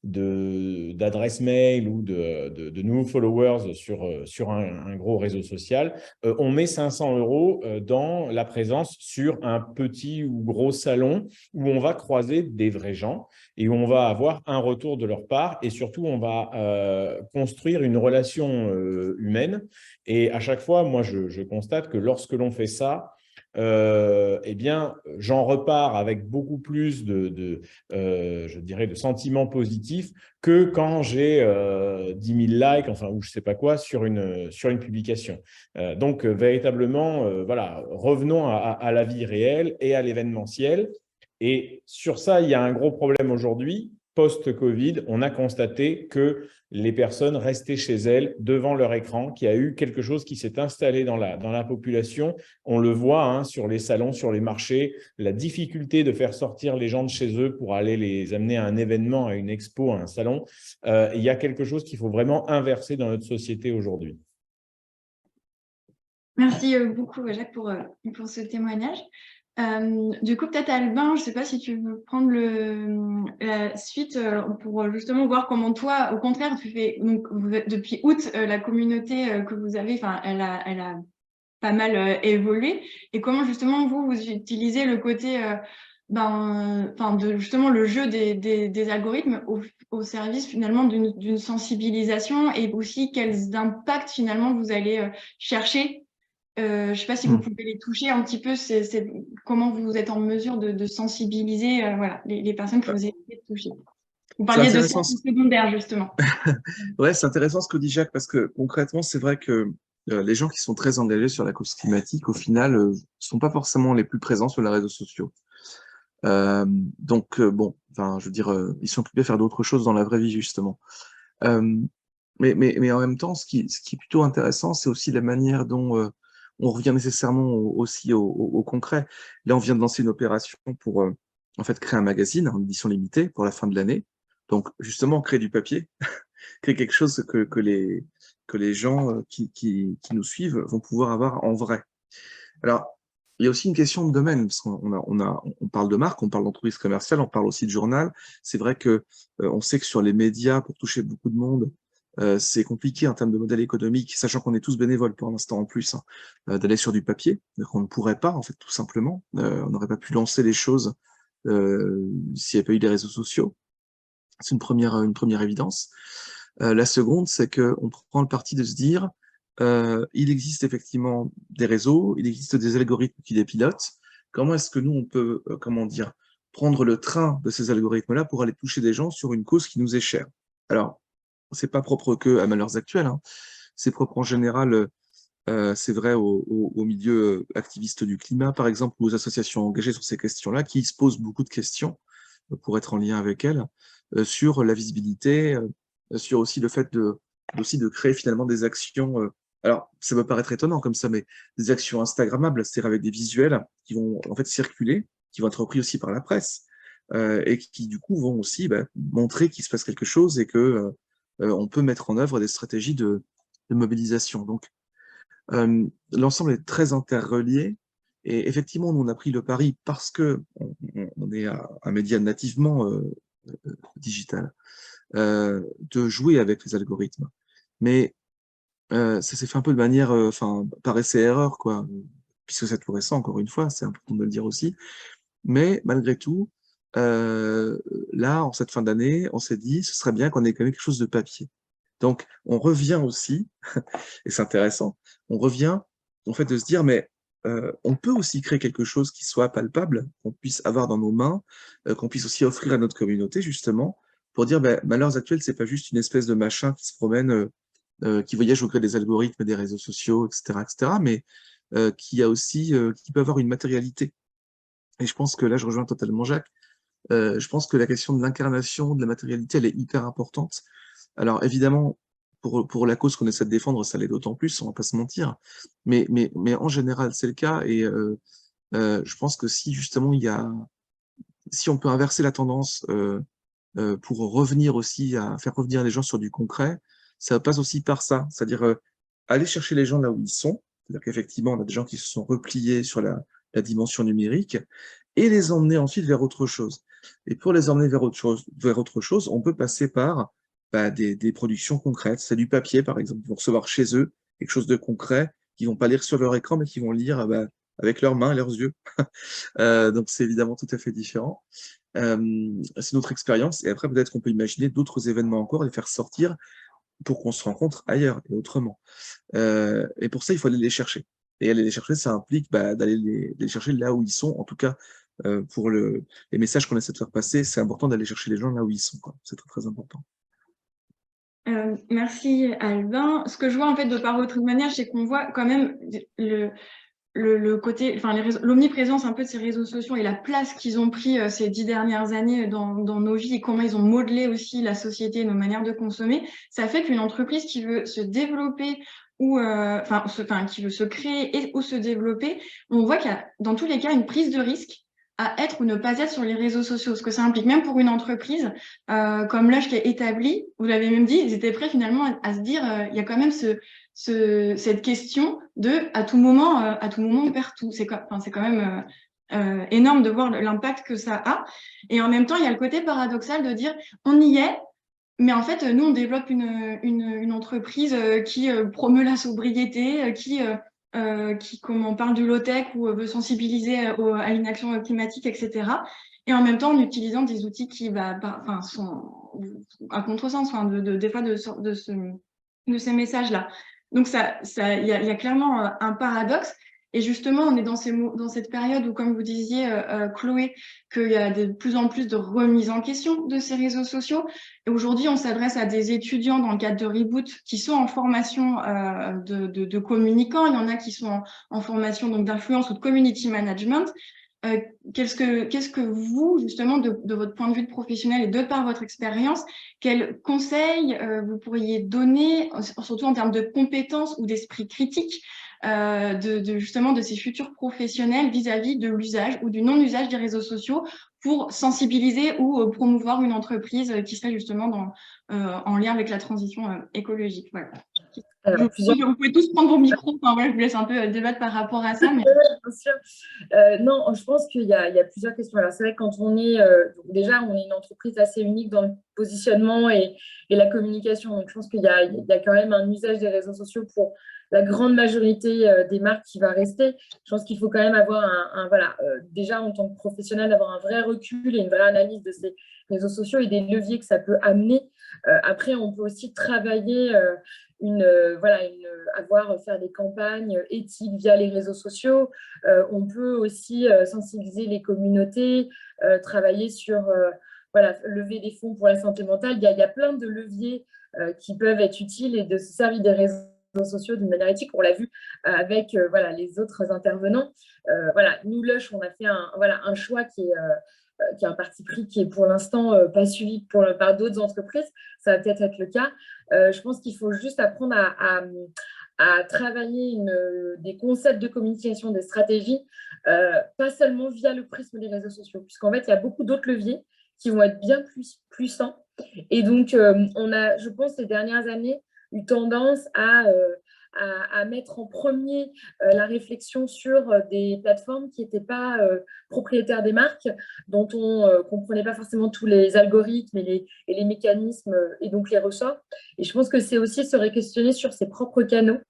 d'adresses mail ou de nouveaux followers sur un gros réseau social, on met 500 € dans la présence sur un petit ou gros salon où on va croiser des vrais gens et où on va avoir un retour de leur part et surtout, on va construire une relation humaine. Et à chaque fois, moi, je constate que lorsque l'on fait ça, eh bien, j'en repars avec beaucoup plus je dirais, de sentiments positifs que quand j'ai 10 000 likes, enfin, ou je ne sais pas quoi, sur une publication. Donc, véritablement, voilà, revenons à la vie réelle et à l'événementiel. Et sur ça, il y a un gros problème aujourd'hui. Post-Covid, on a constaté que les personnes restaient chez elles devant leur écran, qu'il y a eu quelque chose qui s'est installé dans la population. On le voit, hein, sur les salons, sur les marchés, la difficulté de faire sortir les gens de chez eux pour aller les amener à un événement, à une expo, à un salon. Il y a quelque chose qu'il faut vraiment inverser dans notre société aujourd'hui. Merci beaucoup, Jacques, pour ce témoignage. Du coup, peut-être Albin, je ne sais pas si tu veux prendre la suite pour justement voir comment toi, au contraire, tu fais, donc, depuis août, la communauté que vous avez, elle a pas mal évolué, et comment justement vous utilisez le côté, de justement le jeu des algorithmes au service finalement d'une sensibilisation, et aussi quels impacts finalement vous allez chercher. Je ne sais pas si vous pouvez les toucher un petit peu, comment vous êtes en mesure de sensibiliser voilà, les personnes que vous essayez de toucher. Vous parliez de sciences secondaires, justement. Ouais, c'est intéressant ce que dit Jacques, parce que concrètement, c'est vrai que les gens qui sont très engagés sur la cause climatique, au final, ne sont pas forcément les plus présents sur les réseaux sociaux. Bon, enfin, je veux dire, ils sont occupés à faire d'autres choses dans la vraie vie, justement. Mais en même temps, ce qui est plutôt intéressant, c'est aussi la manière dont on revient nécessairement aussi au concret. Là, on vient de lancer une opération pour en fait créer un magazine en édition limitée pour la fin de l'année. Donc, justement, créer du papier, créer quelque chose que les gens qui nous suivent vont pouvoir avoir en vrai. Alors, il y a aussi une question de domaine, parce qu'on parle de marque, on parle d'entreprise commerciale, on parle aussi de journal. C'est vrai que on sait que sur les médias, pour toucher beaucoup de monde, c'est compliqué en termes de modèle économique, sachant qu'on est tous bénévoles pour l'instant en plus, hein, d'aller sur du papier. Donc on ne pourrait pas, en fait, tout simplement. On n'aurait pas pu lancer les choses s'il n'y avait pas eu des réseaux sociaux. C'est une première évidence. La seconde, c'est qu'on prend le parti de se dire il existe effectivement des réseaux, il existe des algorithmes qui les pilotent. Comment est-ce que nous, on peut, prendre le train de ces algorithmes-là pour aller toucher des gens sur une cause qui nous est chère? Alors, c'est pas propre que à Malheurs Actuels, hein. C'est propre en général, c'est vrai au milieu activiste du climat, par exemple, ou aux associations engagées sur ces questions-là, qui se posent beaucoup de questions pour être en lien avec elles, sur la visibilité, sur aussi le fait aussi de créer finalement des actions. Alors, ça peut paraître étonnant comme ça, mais des actions instagrammables, c'est-à-dire avec des visuels qui vont en fait circuler, qui vont être repris aussi par la presse, et qui du coup vont aussi montrer qu'il se passe quelque chose et que on peut mettre en œuvre des stratégies de mobilisation. Donc, l'ensemble est très interrelié. Et effectivement, nous, on a pris le pari parce que on est un média nativement digital, de jouer avec les algorithmes. Mais ça s'est fait un peu de manière, par essai-erreur, quoi, puisque c'est tout récent, encore une fois, c'est important de le dire aussi. Mais malgré tout, là, en cette fin d'année, on s'est dit, ce serait bien qu'on ait quand même quelque chose de papier. Donc, on revient aussi, et c'est intéressant, on revient, en fait, de se dire, mais on peut aussi créer quelque chose qui soit palpable, qu'on puisse avoir dans nos mains, qu'on puisse aussi offrir à notre communauté, justement, pour dire, Malheurs Actuels, c'est pas juste une espèce de machin qui se promène, qui voyage au gré des algorithmes, des réseaux sociaux, etc., mais qui a aussi, qui peut avoir une matérialité. Et je pense que là, je rejoins totalement Jacques. Je pense que la question de l'incarnation, de la matérialité, elle est hyper importante. Alors évidemment, pour la cause qu'on essaie de défendre, ça l'est d'autant plus, on va pas se mentir. Mais en général, c'est le cas. Et je pense que si justement il y a si on peut inverser la tendance pour revenir aussi à faire revenir les gens sur du concret, ça passe aussi par ça, c'est-à-dire aller chercher les gens là où ils sont, c'est-à-dire qu'effectivement, on a des gens qui se sont repliés sur la dimension numérique, et les emmener ensuite vers autre chose. Et pour les emmener vers autre chose, on peut passer par des productions concrètes. C'est du papier, par exemple. Ils vont recevoir chez eux quelque chose de concret qu'ils vont pas lire sur leur écran, mais qu'ils vont lire avec leurs mains, leurs yeux. Donc, c'est évidemment tout à fait différent. C'est notre expérience. Et après, peut-être qu'on peut imaginer d'autres événements encore et les faire sortir pour qu'on se rencontre ailleurs et autrement. Et pour ça, il faut aller les chercher. Et aller les chercher, ça implique d'aller les chercher là où ils sont. En tout cas, pour les messages qu'on essaie de faire passer, c'est important d'aller chercher les gens là où ils sont, quoi. C'est très, très important. Merci Albin. Ce que je vois en fait de par votre témoignage, c'est qu'on voit quand même le côté, enfin l'omniprésence un peu de ces réseaux sociaux et la place qu'ils ont pris ces 10 dernières années dans nos vies et comment ils ont modelé aussi la société, nos manières de consommer. Ça fait qu'une entreprise qui veut se développer ou qui veut se créer et ou se développer, on voit qu'il y a dans tous les cas une prise de risque à être ou ne pas être sur les réseaux sociaux, ce que ça implique même pour une entreprise comme Lush qui est établie, vous l'avez même dit, ils étaient prêts finalement à se dire il y a quand même cette question de à tout moment on perd tout. C'est quand même énorme de voir l'impact que ça a. Et en même temps, il y a le côté paradoxal de dire on y est, mais en fait, nous, on développe une entreprise qui promeut la sobriété, comme on parle du low-tech ou veut sensibiliser à l'inaction climatique, etc. Et en même temps, en utilisant des outils qui sont à contresens, des fois de ces messages-là. Donc, il y a clairement un paradoxe. Et justement, on est dans cette période où, comme vous disiez, Chloé, qu'il y a de plus en plus de remise en question de ces réseaux sociaux. Et aujourd'hui, on s'adresse à des étudiants dans le cadre de Reboot qui sont en formation de communicants. Il y en a qui sont en formation donc d'influence ou de community management. Qu'est-ce que vous, justement, de votre point de vue de professionnel et de par votre expérience, quels conseils vous pourriez donner, surtout en termes de compétences ou d'esprit critique, justement de ces futurs professionnels vis-à-vis de l'usage ou du non-usage des réseaux sociaux pour sensibiliser ou promouvoir une entreprise qui serait justement en lien avec la transition écologique. Voilà. Alors, Vous pouvez tous prendre vos micros. Enfin, voilà, je vous laisse un peu débattre par rapport à ça. Mais... Bien sûr. Non, je pense qu'il y a plusieurs questions. Alors, c'est vrai que quand on est déjà, on est une entreprise assez unique dans le positionnement et la communication. Donc, je pense qu'il y a quand même un usage des réseaux sociaux pour la grande majorité des marques qui va rester. Je pense qu'il faut quand même avoir déjà en tant que professionnel, avoir un vrai recul et une vraie analyse de ces réseaux sociaux et des leviers que ça peut amener. Après, on peut aussi travailler faire des campagnes éthiques via les réseaux sociaux. On peut aussi sensibiliser les communautés, travailler sur lever des fonds pour la santé mentale. Il y a plein de leviers qui peuvent être utiles et de se servir des réseaux sociaux d'une manière éthique. On l'a vu avec les autres intervenants. Nous, Lush, on a fait un choix qui est un parti pris qui est pour l'instant pas suivi par d'autres entreprises. Ça va peut-être être le cas. Je pense qu'il faut juste apprendre à travailler des concepts de communication, des stratégies, pas seulement via le prisme des réseaux sociaux, puisqu'en fait, il y a beaucoup d'autres leviers qui vont être bien plus puissants. Et donc, on a, je pense, ces dernières années, eu tendance à mettre en premier la réflexion sur des plateformes qui n'étaient pas propriétaires des marques, dont on ne comprenait pas forcément tous les algorithmes et les mécanismes et donc les ressorts. Et je pense que c'est aussi se réquestionner sur ses propres canaux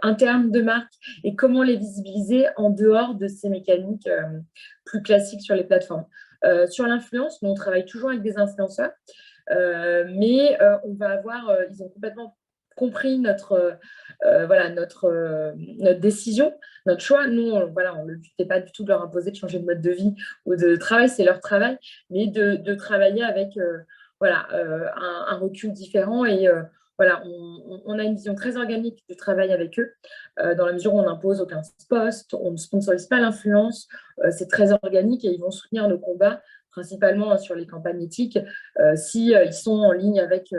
internes de marque et comment les visibiliser en dehors de ces mécaniques plus classiques sur les plateformes. Sur l'influence, nous on travaille toujours avec des influenceurs, mais on va avoir, ils ont complètement compris notre décision, notre choix. Nous, on le but n'est pas du tout de leur imposer de changer de mode de vie ou de travail, c'est leur travail, mais de travailler avec un recul différent et on a une vision très organique du travail avec eux, dans la mesure où on n'impose aucun poste, on ne sponsorise pas l'influence, c'est très organique et ils vont soutenir nos combats, principalement sur les campagnes éthiques, si ils sont en ligne avec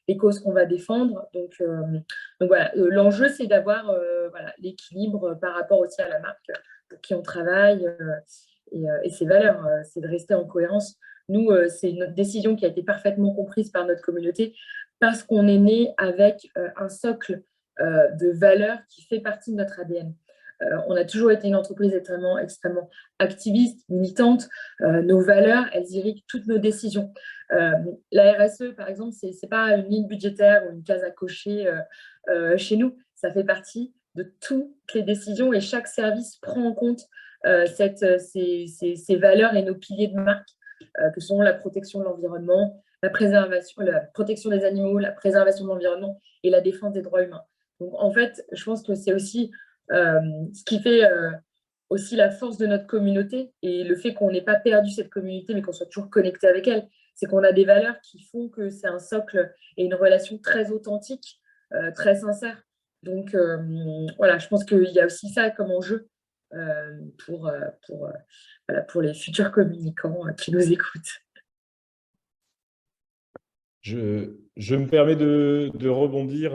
les causes qu'on va défendre. Donc voilà, l'enjeu, c'est d'avoir l'équilibre par rapport aussi à la marque pour qui on travaille et ses valeurs. C'est de rester en cohérence. Nous, c'est une décision qui a été parfaitement comprise par notre communauté parce qu'on est né avec un socle de valeurs qui fait partie de notre ADN. On a toujours été une entreprise extrêmement activiste, militante. Nos valeurs, elles irriguent toutes nos décisions. La RSE, par exemple, ce n'est pas une ligne budgétaire ou une case à cocher chez nous. Ça fait partie de toutes les décisions et chaque service prend en compte ces valeurs et nos piliers de marque, que sont la protection de l'environnement, la protection des animaux, la préservation de l'environnement et la défense des droits humains. Donc, en fait, je pense que c'est aussi ce qui fait aussi la force de notre communauté et le fait qu'on n'ait pas perdu cette communauté, mais qu'on soit toujours connecté avec elle, c'est qu'on a des valeurs qui font que c'est un socle et une relation très authentique, très sincère. Donc, voilà, je pense qu'il y a aussi ça comme enjeu pour les futurs communicants qui nous écoutent. Je me permets de rebondir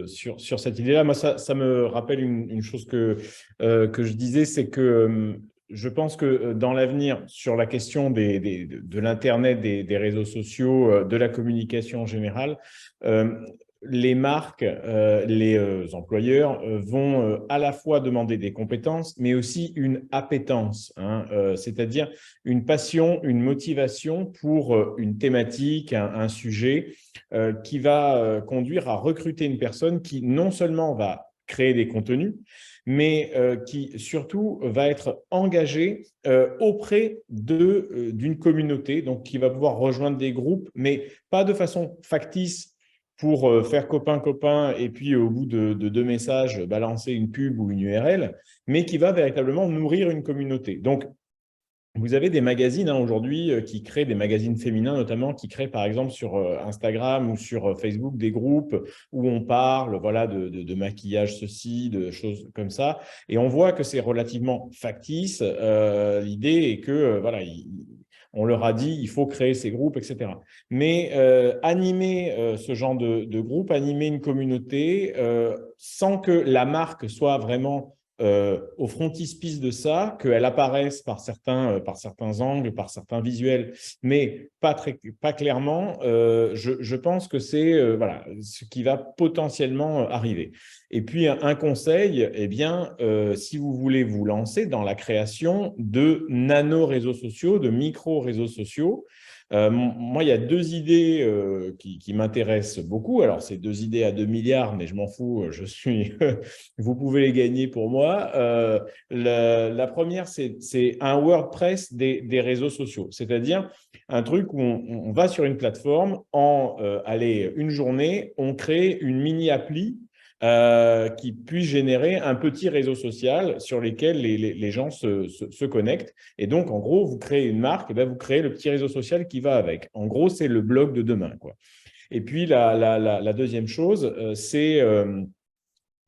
sur cette idée-là. Moi, ça me rappelle une chose que je disais, c'est que je pense que dans l'avenir, sur la question de l'Internet, des réseaux sociaux, de la communication en général, les marques, les employeurs vont à la fois demander des compétences, mais aussi une appétence, c'est-à-dire une passion, une motivation pour une thématique, un sujet qui va conduire à recruter une personne qui non seulement va créer des contenus, mais qui surtout va être engagée auprès d'une communauté, donc qui va pouvoir rejoindre des groupes, mais pas de façon factice, pour faire copain-copain et puis au bout de 2 messages, balancer une pub ou une URL, mais qui va véritablement nourrir une communauté. Donc, vous avez des magazines aujourd'hui qui créent, des magazines féminins notamment, qui créent par exemple sur Instagram ou sur Facebook des groupes où on parle voilà, de maquillage ceci, de choses comme ça. Et on voit que c'est relativement factice. L'idée est que voilà, on leur a dit il faut créer ces groupes, etc. Mais animer ce genre de groupe, animer une communauté sans que la marque soit vraiment au frontispice de ça, qu'elle apparaisse par certains angles, par certains visuels, mais pas clairement, je pense que c'est voilà, ce qui va potentiellement arriver. Et puis, un conseil, eh bien, si vous voulez vous lancer dans la création de nano-réseaux sociaux, de micro-réseaux sociaux, moi, il y a 2 idées qui m'intéressent beaucoup. Alors, c'est 2 idées à 2 milliards, mais je m'en fous. Vous pouvez les gagner pour moi. La première, c'est un WordPress des réseaux sociaux. C'est-à-dire un truc où on va sur une plateforme, allez, une journée, on crée une mini-appli qui puisse générer un petit réseau social sur lesquels les gens se connectent. Et donc, en gros, vous créez une marque, et bien vous créez le petit réseau social qui va avec. En gros, c'est le blog de demain, quoi. Et puis, la deuxième chose, c'est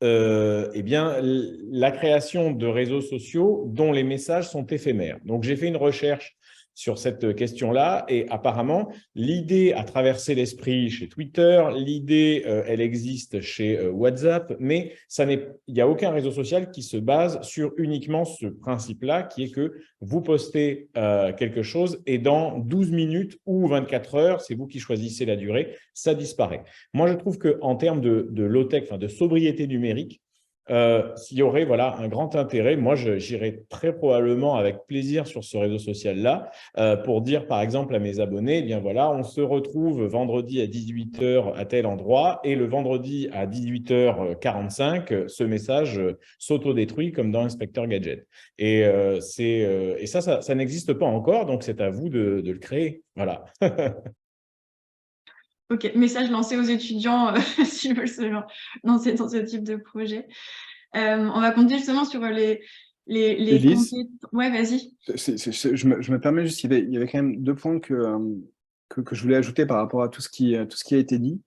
eh bien, la création de réseaux sociaux dont les messages sont éphémères. Donc, j'ai fait une recherche sur cette question-là et apparemment, l'idée a traversé l'esprit chez Twitter, l'idée, elle existe chez WhatsApp, mais il n'y a aucun réseau social qui se base sur uniquement ce principe-là, qui est que vous postez quelque chose et dans 12 minutes ou 24 heures, c'est vous qui choisissez la durée, ça disparaît. Moi, je trouve qu'en termes de low-tech, de sobriété numérique, s'il y aurait voilà, un grand intérêt, moi j'irais très probablement avec plaisir sur ce réseau social-là pour dire par exemple à mes abonnés, eh bien voilà, on se retrouve vendredi à 18 h à tel endroit et le vendredi à 18 h 45, ce message s'autodétruit comme dans Inspecteur Gadget. Et, et ça n'existe pas encore, donc c'est à vous de le créer. Voilà. Ok, message lancé aux étudiants s'ils veulent se lancer dans ce type de projet. On va continuer justement sur les Élise, ouais, vas-y. je me permets juste, il y avait quand même 2 points que je voulais ajouter par rapport à tout ce qui a été dit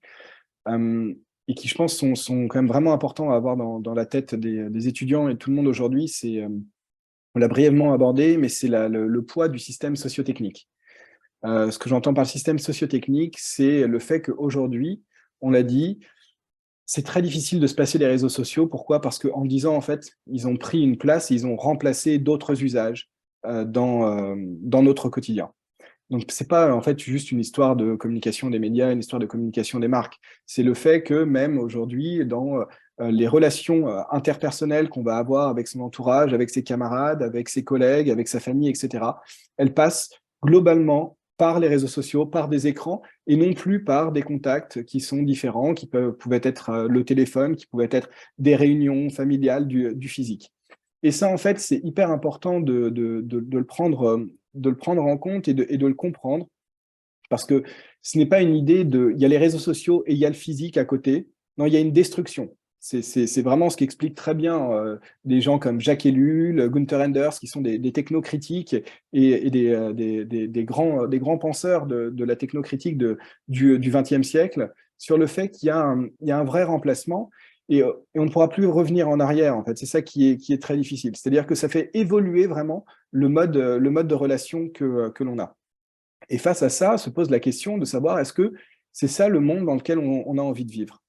et qui, je pense, sont quand même vraiment importants à avoir dans la tête des étudiants et de tout le monde aujourd'hui. On l'a brièvement abordé, mais c'est le poids du système sociotechnique. Ce que j'entends par le système sociotechnique, c'est le fait qu'aujourd'hui, on l'a dit, c'est très difficile de se passer des réseaux sociaux. Pourquoi ? Parce qu'en 10 ans, en fait, ils ont pris une place et ils ont remplacé d'autres usages. dans notre quotidien. Donc, c'est pas en fait juste une histoire de communication des médias, une histoire de communication des marques. C'est le fait que même aujourd'hui, dans les relations interpersonnelles qu'on va avoir avec son entourage, avec ses camarades, avec ses collègues, avec sa famille, etc., elles passent globalement par les réseaux sociaux, par des écrans, et non plus par des contacts qui sont différents, qui pouvaient être le téléphone, qui pouvaient être des réunions familiales, du physique. Et ça, en fait, c'est hyper important de le prendre en compte et de le comprendre, parce que ce n'est pas une idée il y a les réseaux sociaux et il y a le physique à côté. Non, il y a une destruction. C'est vraiment ce qu'expliquent très bien des gens comme Jacques Ellul, Gunther Anders, qui sont des technocritiques et des grands penseurs de la technocritique du XXe siècle, sur le fait qu'il y a un vrai remplacement. Et on ne pourra plus revenir en arrière, en fait. C'est ça qui est très difficile. C'est-à-dire que ça fait évoluer vraiment le mode de relation que l'on a. Et face à ça, se pose la question de savoir, est-ce que c'est ça le monde dans lequel on a envie de vivre?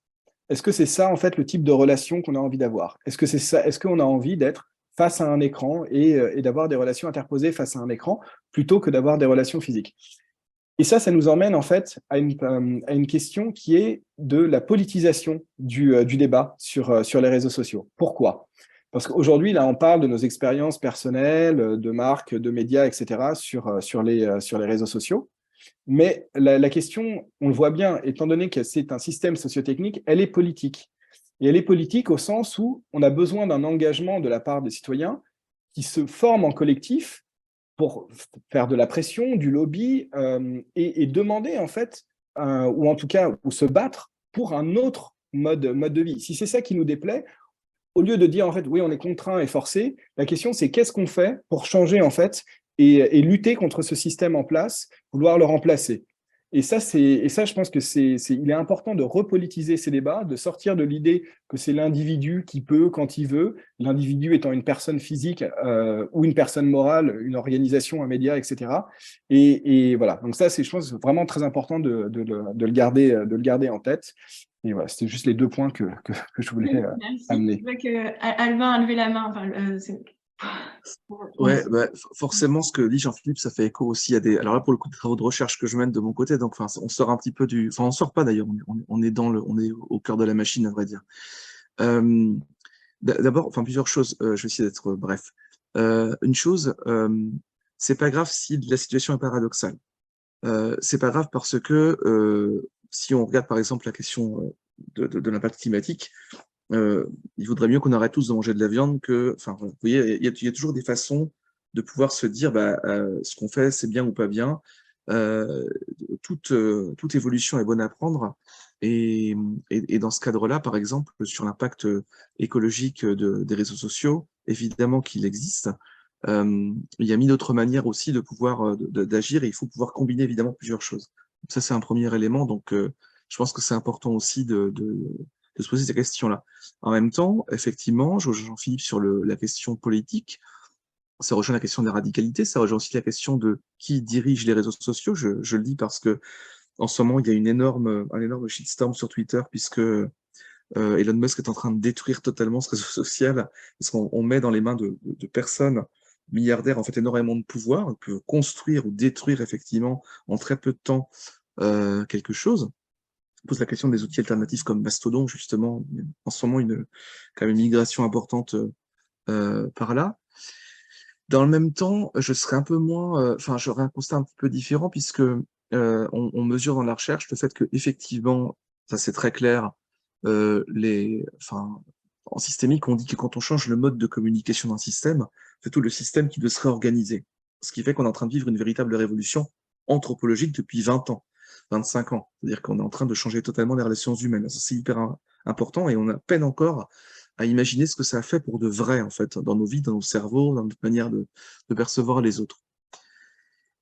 Est-ce que c'est ça, en fait, le type de relation qu'on a envie d'avoir? Est-ce que c'est ça? Est-ce qu'on a envie d'être face à un écran et d'avoir des relations interposées face à un écran plutôt que d'avoir des relations physiques? Et ça nous emmène en fait à une question qui est de la politisation du débat sur les réseaux sociaux. Pourquoi? Parce qu'aujourd'hui, là, on parle de nos expériences personnelles, de marques, de médias, etc., sur les réseaux sociaux. Mais la question, on le voit bien, étant donné que c'est un système sociotechnique, elle est politique. Et elle est politique au sens où on a besoin d'un engagement de la part des citoyens qui se forment en collectif pour faire de la pression, du lobby, et demander, en fait, ou en tout cas, ou se battre pour un autre mode de vie. Si c'est ça qui nous déplaît, au lieu de dire, en fait, oui, on est contraint et forcé, la question, c'est qu'est-ce qu'on fait pour changer, en fait, et lutter contre ce système en place, vouloir le remplacer. Et ça, je pense que il est important de repolitiser ces débats, de sortir de l'idée que c'est l'individu qui peut quand il veut, l'individu étant une personne physique ou une personne morale, une organisation, un média, etc. Et voilà. Donc ça, c'est, je pense, vraiment très important de le garder en tête. Et voilà, c'était juste les 2 points que je voulais amener. Je vois que Albin a levé la main. Enfin, Ouais, bah, forcément, ce que dit Jean-Philippe, ça fait écho aussi à des. Alors là, pour le coup, des travaux de recherche que je mène de mon côté, donc, enfin, on sort un petit peu du. Enfin, on sort pas d'ailleurs. On est on est au cœur de la machine, à vrai dire. D'abord, enfin, plusieurs choses. Je vais essayer d'être bref. Une chose, c'est pas grave si la situation est paradoxale. C'est pas grave parce que si on regarde par exemple la question de l'impact climatique, il vaudrait mieux qu'on arrête tous de manger de la viande que, enfin, vous voyez, il y a toujours des façons de pouvoir se dire, bah, ce qu'on fait, c'est bien ou pas bien. Toute évolution est bonne à prendre. Et dans ce cadre-là, par exemple, sur l'impact écologique des réseaux sociaux, évidemment qu'il existe. Il y a mille autres manières aussi de pouvoir d'agir et il faut pouvoir combiner évidemment plusieurs choses. Donc ça, c'est un premier élément. Donc, je pense que c'est important aussi de se poser ces questions-là. En même temps, effectivement, je rejoins Jean-Philippe sur la question politique. Ça rejoint la question de la radicalité. Ça rejoint aussi la question de qui dirige les réseaux sociaux. Je le dis parce que en ce moment, il y a un énorme shitstorm sur Twitter puisque Elon Musk est en train de détruire totalement ce réseau social parce qu'on met dans les mains de personnes milliardaires en fait énormément de pouvoir, peuvent construire ou détruire effectivement en très peu de temps quelque chose. On pose la question des outils alternatifs comme Mastodon, justement, en ce moment quand même une migration importante par là. Dans le même temps, je serais un peu moins, enfin, j'aurais un constat un petit peu différent puisque on mesure dans la recherche le fait que effectivement, ça c'est très clair, enfin, en systémique, on dit que quand on change le mode de communication d'un système, c'est tout le système qui doit se réorganiser. Ce qui fait qu'on est en train de vivre une véritable révolution anthropologique depuis 20 ans, 25 ans. C'est-à-dire qu'on est en train de changer totalement les relations humaines. Ça, c'est hyper important et on a peine encore à imaginer ce que ça a fait pour de vrai, en fait, dans nos vies, dans nos cerveaux, dans notre manière de percevoir les autres.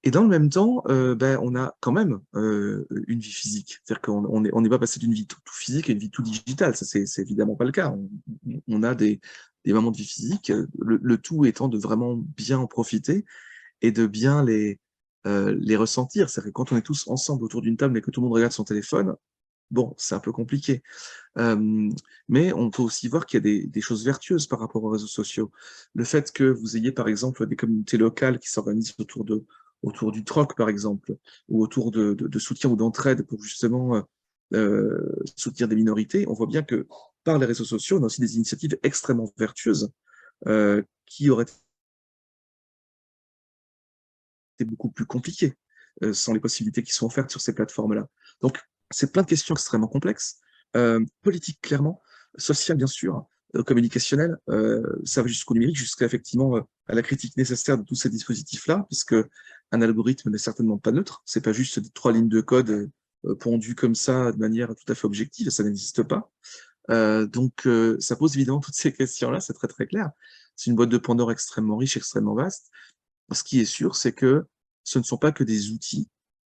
Et dans le même temps, ben, on a quand même une vie physique. C'est-à-dire qu'on n'est pas passé d'une vie tout physique à une vie tout digitale. Ça, c'est évidemment pas le cas. On a des moments de vie physique, le tout étant de vraiment bien en profiter et de bien les ressentir. C'est-à-dire que quand on est tous ensemble autour d'une table et que tout le monde regarde son téléphone, Bon, c'est un peu compliqué. Mais on peut aussi voir qu'il y a des choses vertueuses par rapport aux réseaux sociaux. Le fait que vous ayez, par exemple, des communautés locales qui s'organisent autour du troc, par exemple, ou autour de soutien ou d'entraide pour justement soutenir des minorités, on voit bien que par les réseaux sociaux, on a aussi des initiatives extrêmement vertueuses qui auraient été beaucoup plus compliquées sans les possibilités qui sont offertes sur ces plateformes-là. Donc, c'est plein de questions extrêmement complexes, politiques clairement, sociales bien sûr, communicationnelles, ça va jusqu'au numérique, jusqu'à effectivement à la critique nécessaire de tous ces dispositifs-là, puisque un algorithme n'est certainement pas neutre, c'est pas juste 3 lignes de code pondues comme ça de manière tout à fait objective, ça n'existe pas. Donc, ça pose évidemment toutes ces questions-là, c'est très très clair. C'est une boîte de Pandore extrêmement riche, extrêmement vaste. Ce qui est sûr, c'est que ce ne sont pas que des outils.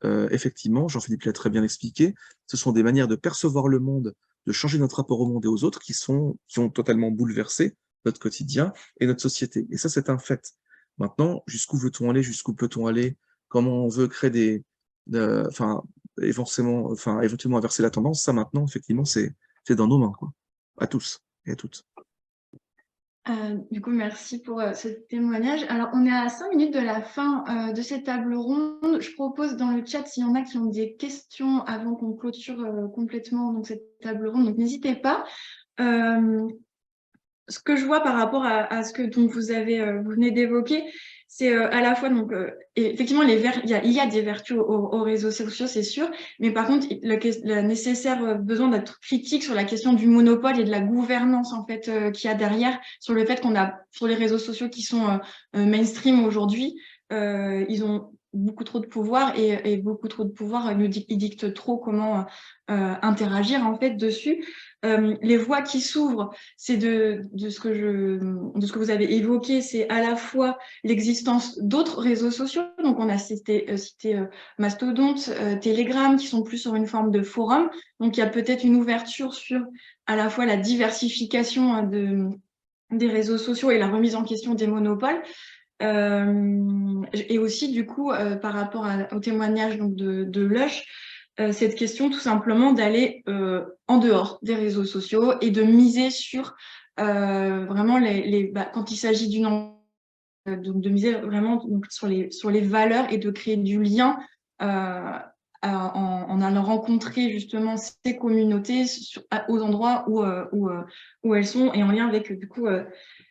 Effectivement, Jean-Philippe l'a très bien expliqué, ce sont des manières de percevoir le monde, de changer notre rapport au monde et aux autres qui ont totalement bouleversé notre quotidien et notre société. Et ça, c'est un fait. Maintenant, jusqu'où veut-on aller, jusqu'où peut-on aller, comment on veut créer éventuellement inverser la tendance, ça maintenant, effectivement, c'est dans nos mains, quoi. À tous et à toutes. Du coup, merci pour ce témoignage. Alors, on est à 5 minutes de la fin de cette table ronde. Je propose dans le chat, s'il y en a qui ont des questions avant qu'on clôture complètement donc, cette table ronde, donc n'hésitez pas. Ce que je vois par rapport à ce que donc, vous venez d'évoquer, c'est à la fois, donc, effectivement, il y a des vertus aux réseaux sociaux, c'est sûr, mais par contre, le nécessaire besoin d'être critique sur la question du monopole et de la gouvernance, en fait, qu'il y a derrière, sur le fait qu'on a, sur les réseaux sociaux qui sont mainstream aujourd'hui, ils ont beaucoup trop de pouvoir et beaucoup trop de pouvoir, ils dictent trop comment interagir, en fait, dessus. Les voies qui s'ouvrent, c'est de ce que vous avez évoqué, c'est à la fois l'existence d'autres réseaux sociaux. Donc, on a cité Mastodonte, Telegram, qui sont plus sur une forme de forum. Donc, il y a peut-être une ouverture sur à la fois la diversification des réseaux sociaux et la remise en question des monopoles. Et aussi, du coup, par rapport au témoignage donc, de Lush, cette question tout simplement d'aller en dehors des réseaux sociaux et de miser sur vraiment quand il s'agit de miser vraiment donc, sur les valeurs et de créer du lien en allant rencontrer justement ces communautés aux endroits où elles sont et en lien avec du coup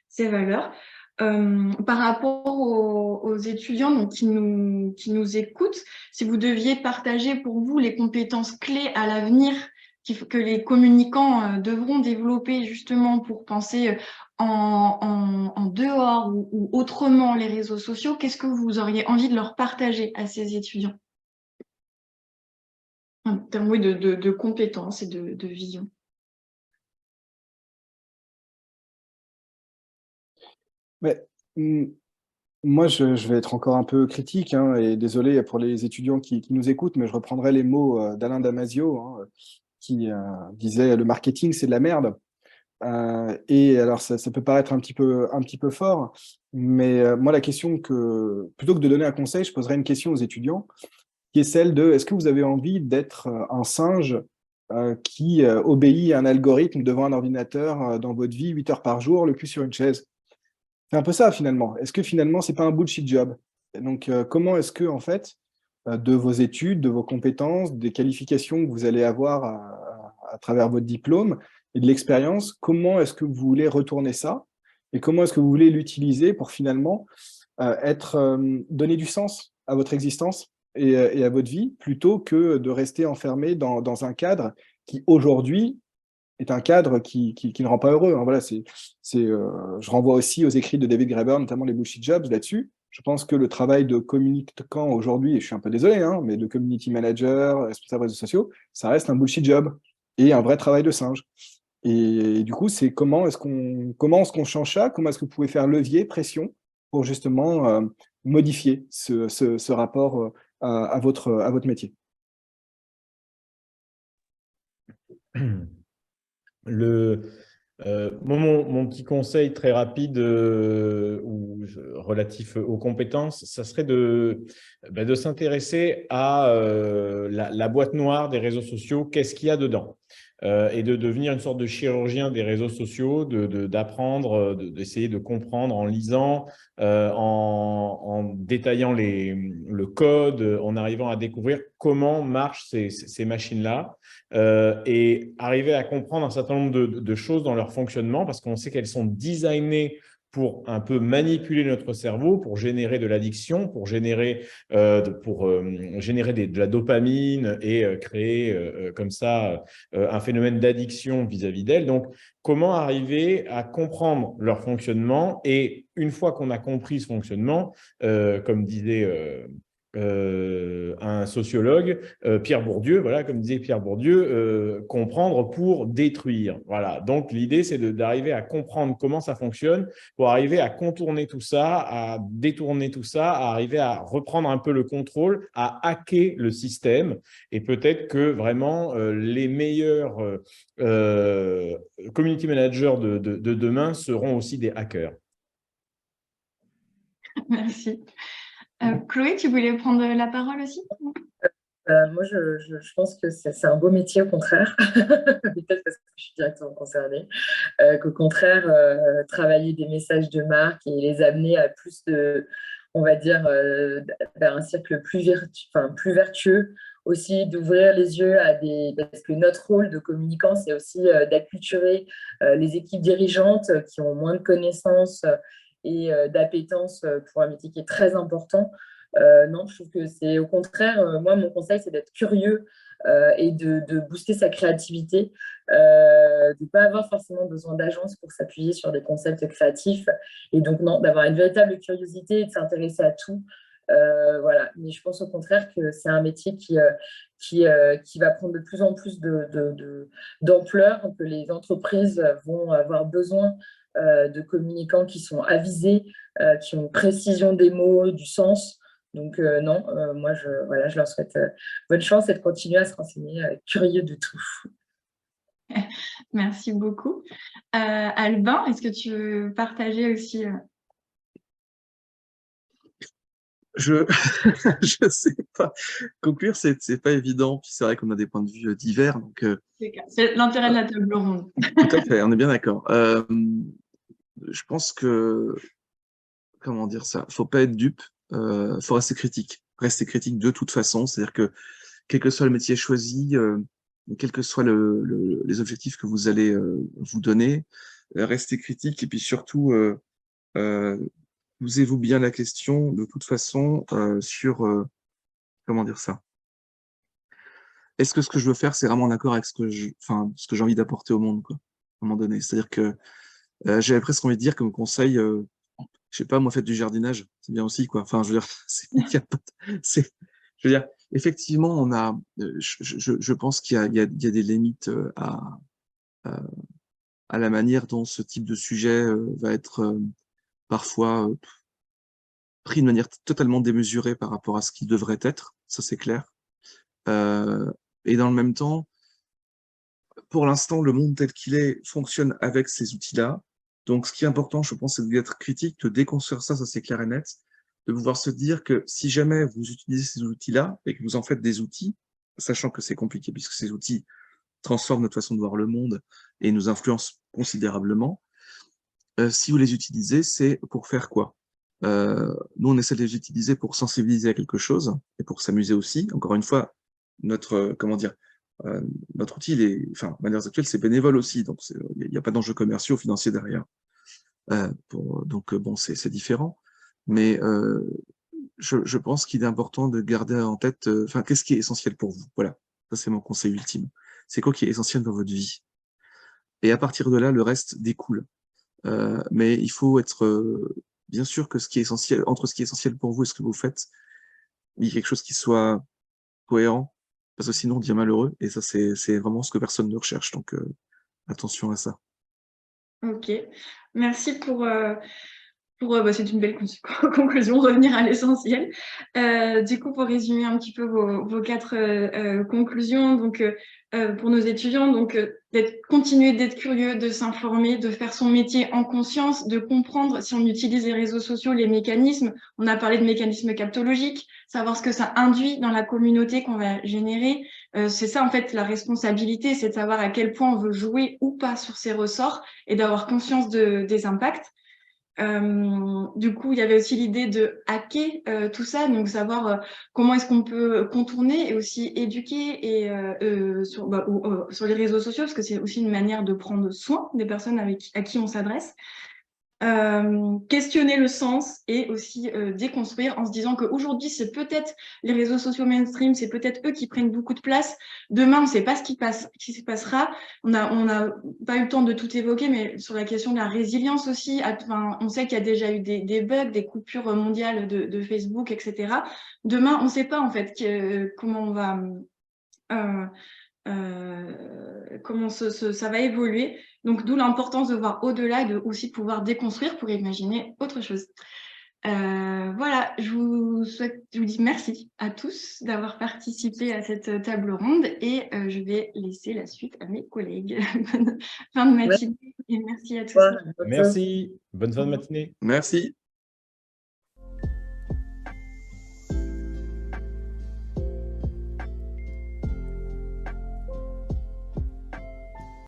ces valeurs. Par rapport aux étudiants donc, qui nous écoutent, si vous deviez partager pour vous les compétences clés à l'avenir que les communicants devront développer justement pour penser en dehors ou autrement les réseaux sociaux, qu'est-ce que vous auriez envie de leur partager à ces étudiants en termes de compétences et de vision? Mais, moi, je vais être encore un peu critique, hein, et désolé pour les étudiants qui nous écoutent, mais je reprendrai les mots d'Alain Damasio, hein, qui disait « le marketing, c'est de la merde ». Et alors, ça peut paraître un petit peu fort, mais moi, la question plutôt que de donner un conseil, je poserais une question aux étudiants, qui est celle de « est-ce que vous avez envie d'être un singe qui obéit à un algorithme devant un ordinateur dans votre vie 8 heures par jour, le cul sur une chaise ?» C'est un peu ça, finalement. Est-ce que finalement, c'est pas un bullshit job? Et donc, comment est-ce que, en fait, de vos études, de vos compétences, des qualifications que vous allez avoir à travers votre diplôme et de l'expérience, comment est-ce que vous voulez retourner ça? Et comment est-ce que vous voulez l'utiliser pour finalement donner du sens à votre existence et à votre vie, plutôt que de rester enfermé dans un cadre qui, aujourd'hui, est un cadre qui ne rend pas heureux, hein. Voilà, je renvoie aussi aux écrits de David Graeber, notamment les bullshit jobs là-dessus. Je pense que le travail de communicant aujourd'hui, et je suis un peu désolé, hein, mais de community manager, responsable réseaux sociaux, ça reste un bullshit job et un vrai travail de singe. Et du coup, c'est comment est-ce qu'on change ça? Comment est-ce que vous pouvez faire levier, pression, pour justement modifier ce rapport à votre métier? Mon petit conseil très rapide ou relatif aux compétences, ça serait de s'intéresser à la boîte noire des réseaux sociaux, qu'est-ce qu'il y a dedans, et de devenir une sorte de chirurgien des réseaux sociaux, d'apprendre, d'essayer de comprendre en lisant, en détaillant le code, en arrivant à découvrir comment marchent ces machines-là. Et arriver à comprendre un certain nombre de choses dans leur fonctionnement, parce qu'on sait qu'elles sont designées pour un peu manipuler notre cerveau, pour générer de l'addiction, pour générer, de la dopamine et créer comme ça un phénomène d'addiction vis-à-vis d'elles. Donc, comment arriver à comprendre leur fonctionnement, et une fois qu'on a compris ce fonctionnement, comme disait un sociologue, Pierre Bourdieu, voilà, comme disait Pierre Bourdieu, comprendre pour détruire. Voilà. Donc, l'idée, c'est d'arriver à comprendre comment ça fonctionne pour arriver à contourner tout ça, à détourner tout ça, à arriver à reprendre un peu le contrôle, à hacker le système. Et peut-être que vraiment, les meilleurs community managers de demain seront aussi des hackers. Merci. Chloé, tu voulais prendre la parole aussi? Moi, je pense que c'est un beau métier, au contraire, peut-être parce que je suis directement concernée, qu'au contraire, travailler des messages de marque et les amener à plus on va dire, vers un cercle plus vertueux, aussi d'ouvrir les yeux parce que notre rôle de communicant, c'est aussi d'acculturer les équipes dirigeantes qui ont moins de connaissances et d'appétence pour un métier qui est très important. Non, je trouve que c'est au contraire, moi, mon conseil, c'est d'être curieux et de booster sa créativité, de ne pas avoir forcément besoin d'agence pour s'appuyer sur des concepts créatifs. Et donc, non, d'avoir une véritable curiosité et de s'intéresser à tout. Voilà. Mais je pense au contraire que c'est un métier qui va prendre de plus en plus d'ampleur, que les entreprises vont avoir besoin de communicants qui sont avisés, qui ont une précision des mots, du sens. Donc non, moi, je leur souhaite bonne chance et de continuer à se renseigner, curieux de tout. Merci beaucoup. Albin, est-ce que tu veux partager aussi Je sais pas. Conclure, c'est pas évident. Puis c'est vrai qu'on a des points de vue divers. Donc, C'est l'intérêt de la table ronde. tout à fait, on est bien d'accord. Je pense que, comment dire ça, faut pas être dupe, faut rester critique. Rester critique de toute façon, c'est-à-dire que quel que soit le métier choisi, quels que soient les objectifs que vous allez vous donner, restez critique et puis surtout, posez-vous bien la question de toute façon sur, comment dire ça, est-ce que ce que je veux faire, c'est vraiment en accord avec ce que j'ai envie d'apporter au monde, quoi, à un moment donné. C'est-à-dire que j'avais presque envie de dire comme conseil, je sais pas, moi, faites du jardinage, c'est bien aussi, quoi. Enfin, je veux dire, je veux dire, effectivement, on a, je pense qu'il y a des limites à la manière dont ce type de sujet va être parfois pris de manière totalement démesurée par rapport à ce qu'il devrait être, ça c'est clair. Et dans le même temps, pour l'instant, le monde tel qu'il est fonctionne avec ces outils-là. Donc, ce qui est important, je pense, c'est d'être critique, de déconstruire ça c'est clair et net, de pouvoir se dire que si jamais vous utilisez ces outils-là et que vous en faites des outils, sachant que c'est compliqué puisque ces outils transforment notre façon de voir le monde et nous influencent considérablement, si vous les utilisez, c'est pour faire quoi? Nous, on essaie de les utiliser pour sensibiliser à quelque chose et pour s'amuser aussi. Encore une fois, notre outil, de manière actuelle, c'est bénévole aussi, donc il n'y a pas d'enjeux commerciaux, financiers derrière. Donc, bon, c'est différent. Mais je pense qu'il est important de garder en tête, qu'est-ce qui est essentiel pour vous? Voilà, ça c'est mon conseil ultime. C'est quoi qui est essentiel dans votre vie? Et à partir de là, le reste découle. Mais il faut être bien sûr que ce qui est essentiel, entre ce qui est essentiel pour vous et ce que vous faites, il y a quelque chose qui soit cohérent, parce que sinon on devient malheureux, et ça c'est vraiment ce que personne ne recherche, donc attention à ça. Ok, merci c'est une belle conclusion, revenir à l'essentiel. Du coup, pour résumer un petit peu vos 4 conclusions, donc pour nos étudiants, donc continuer d'être curieux, de s'informer, de faire son métier en conscience, de comprendre si on utilise les réseaux sociaux, les mécanismes. On a parlé de mécanismes captologiques, savoir ce que ça induit dans la communauté qu'on va générer. C'est ça en fait la responsabilité, c'est de savoir à quel point on veut jouer ou pas sur ces ressorts et d'avoir conscience des impacts. Du coup, il y avait aussi l'idée de hacker tout ça, donc savoir comment est-ce qu'on peut contourner et aussi éduquer sur les réseaux sociaux, parce que c'est aussi une manière de prendre soin des personnes à qui on s'adresse. Questionner le sens et aussi déconstruire en se disant qu'aujourd'hui, c'est peut-être les réseaux sociaux mainstream, c'est peut-être eux qui prennent beaucoup de place. Demain, on ne sait pas ce qui se passera. On n'a pas eu le temps de tout évoquer, mais sur la question de la résilience aussi, on sait qu'il y a déjà eu des bugs, des coupures mondiales de Facebook, etc. Demain, on ne sait pas en fait comment on va... comment ça va évoluer. Donc, d'où l'importance de voir au-delà et de aussi pouvoir déconstruire pour imaginer autre chose. Voilà, je vous dis merci à tous d'avoir participé à cette table ronde et je vais laisser la suite à mes collègues. Bonne fin de matinée et merci à tous. Merci. Bonne fin de matinée. Merci.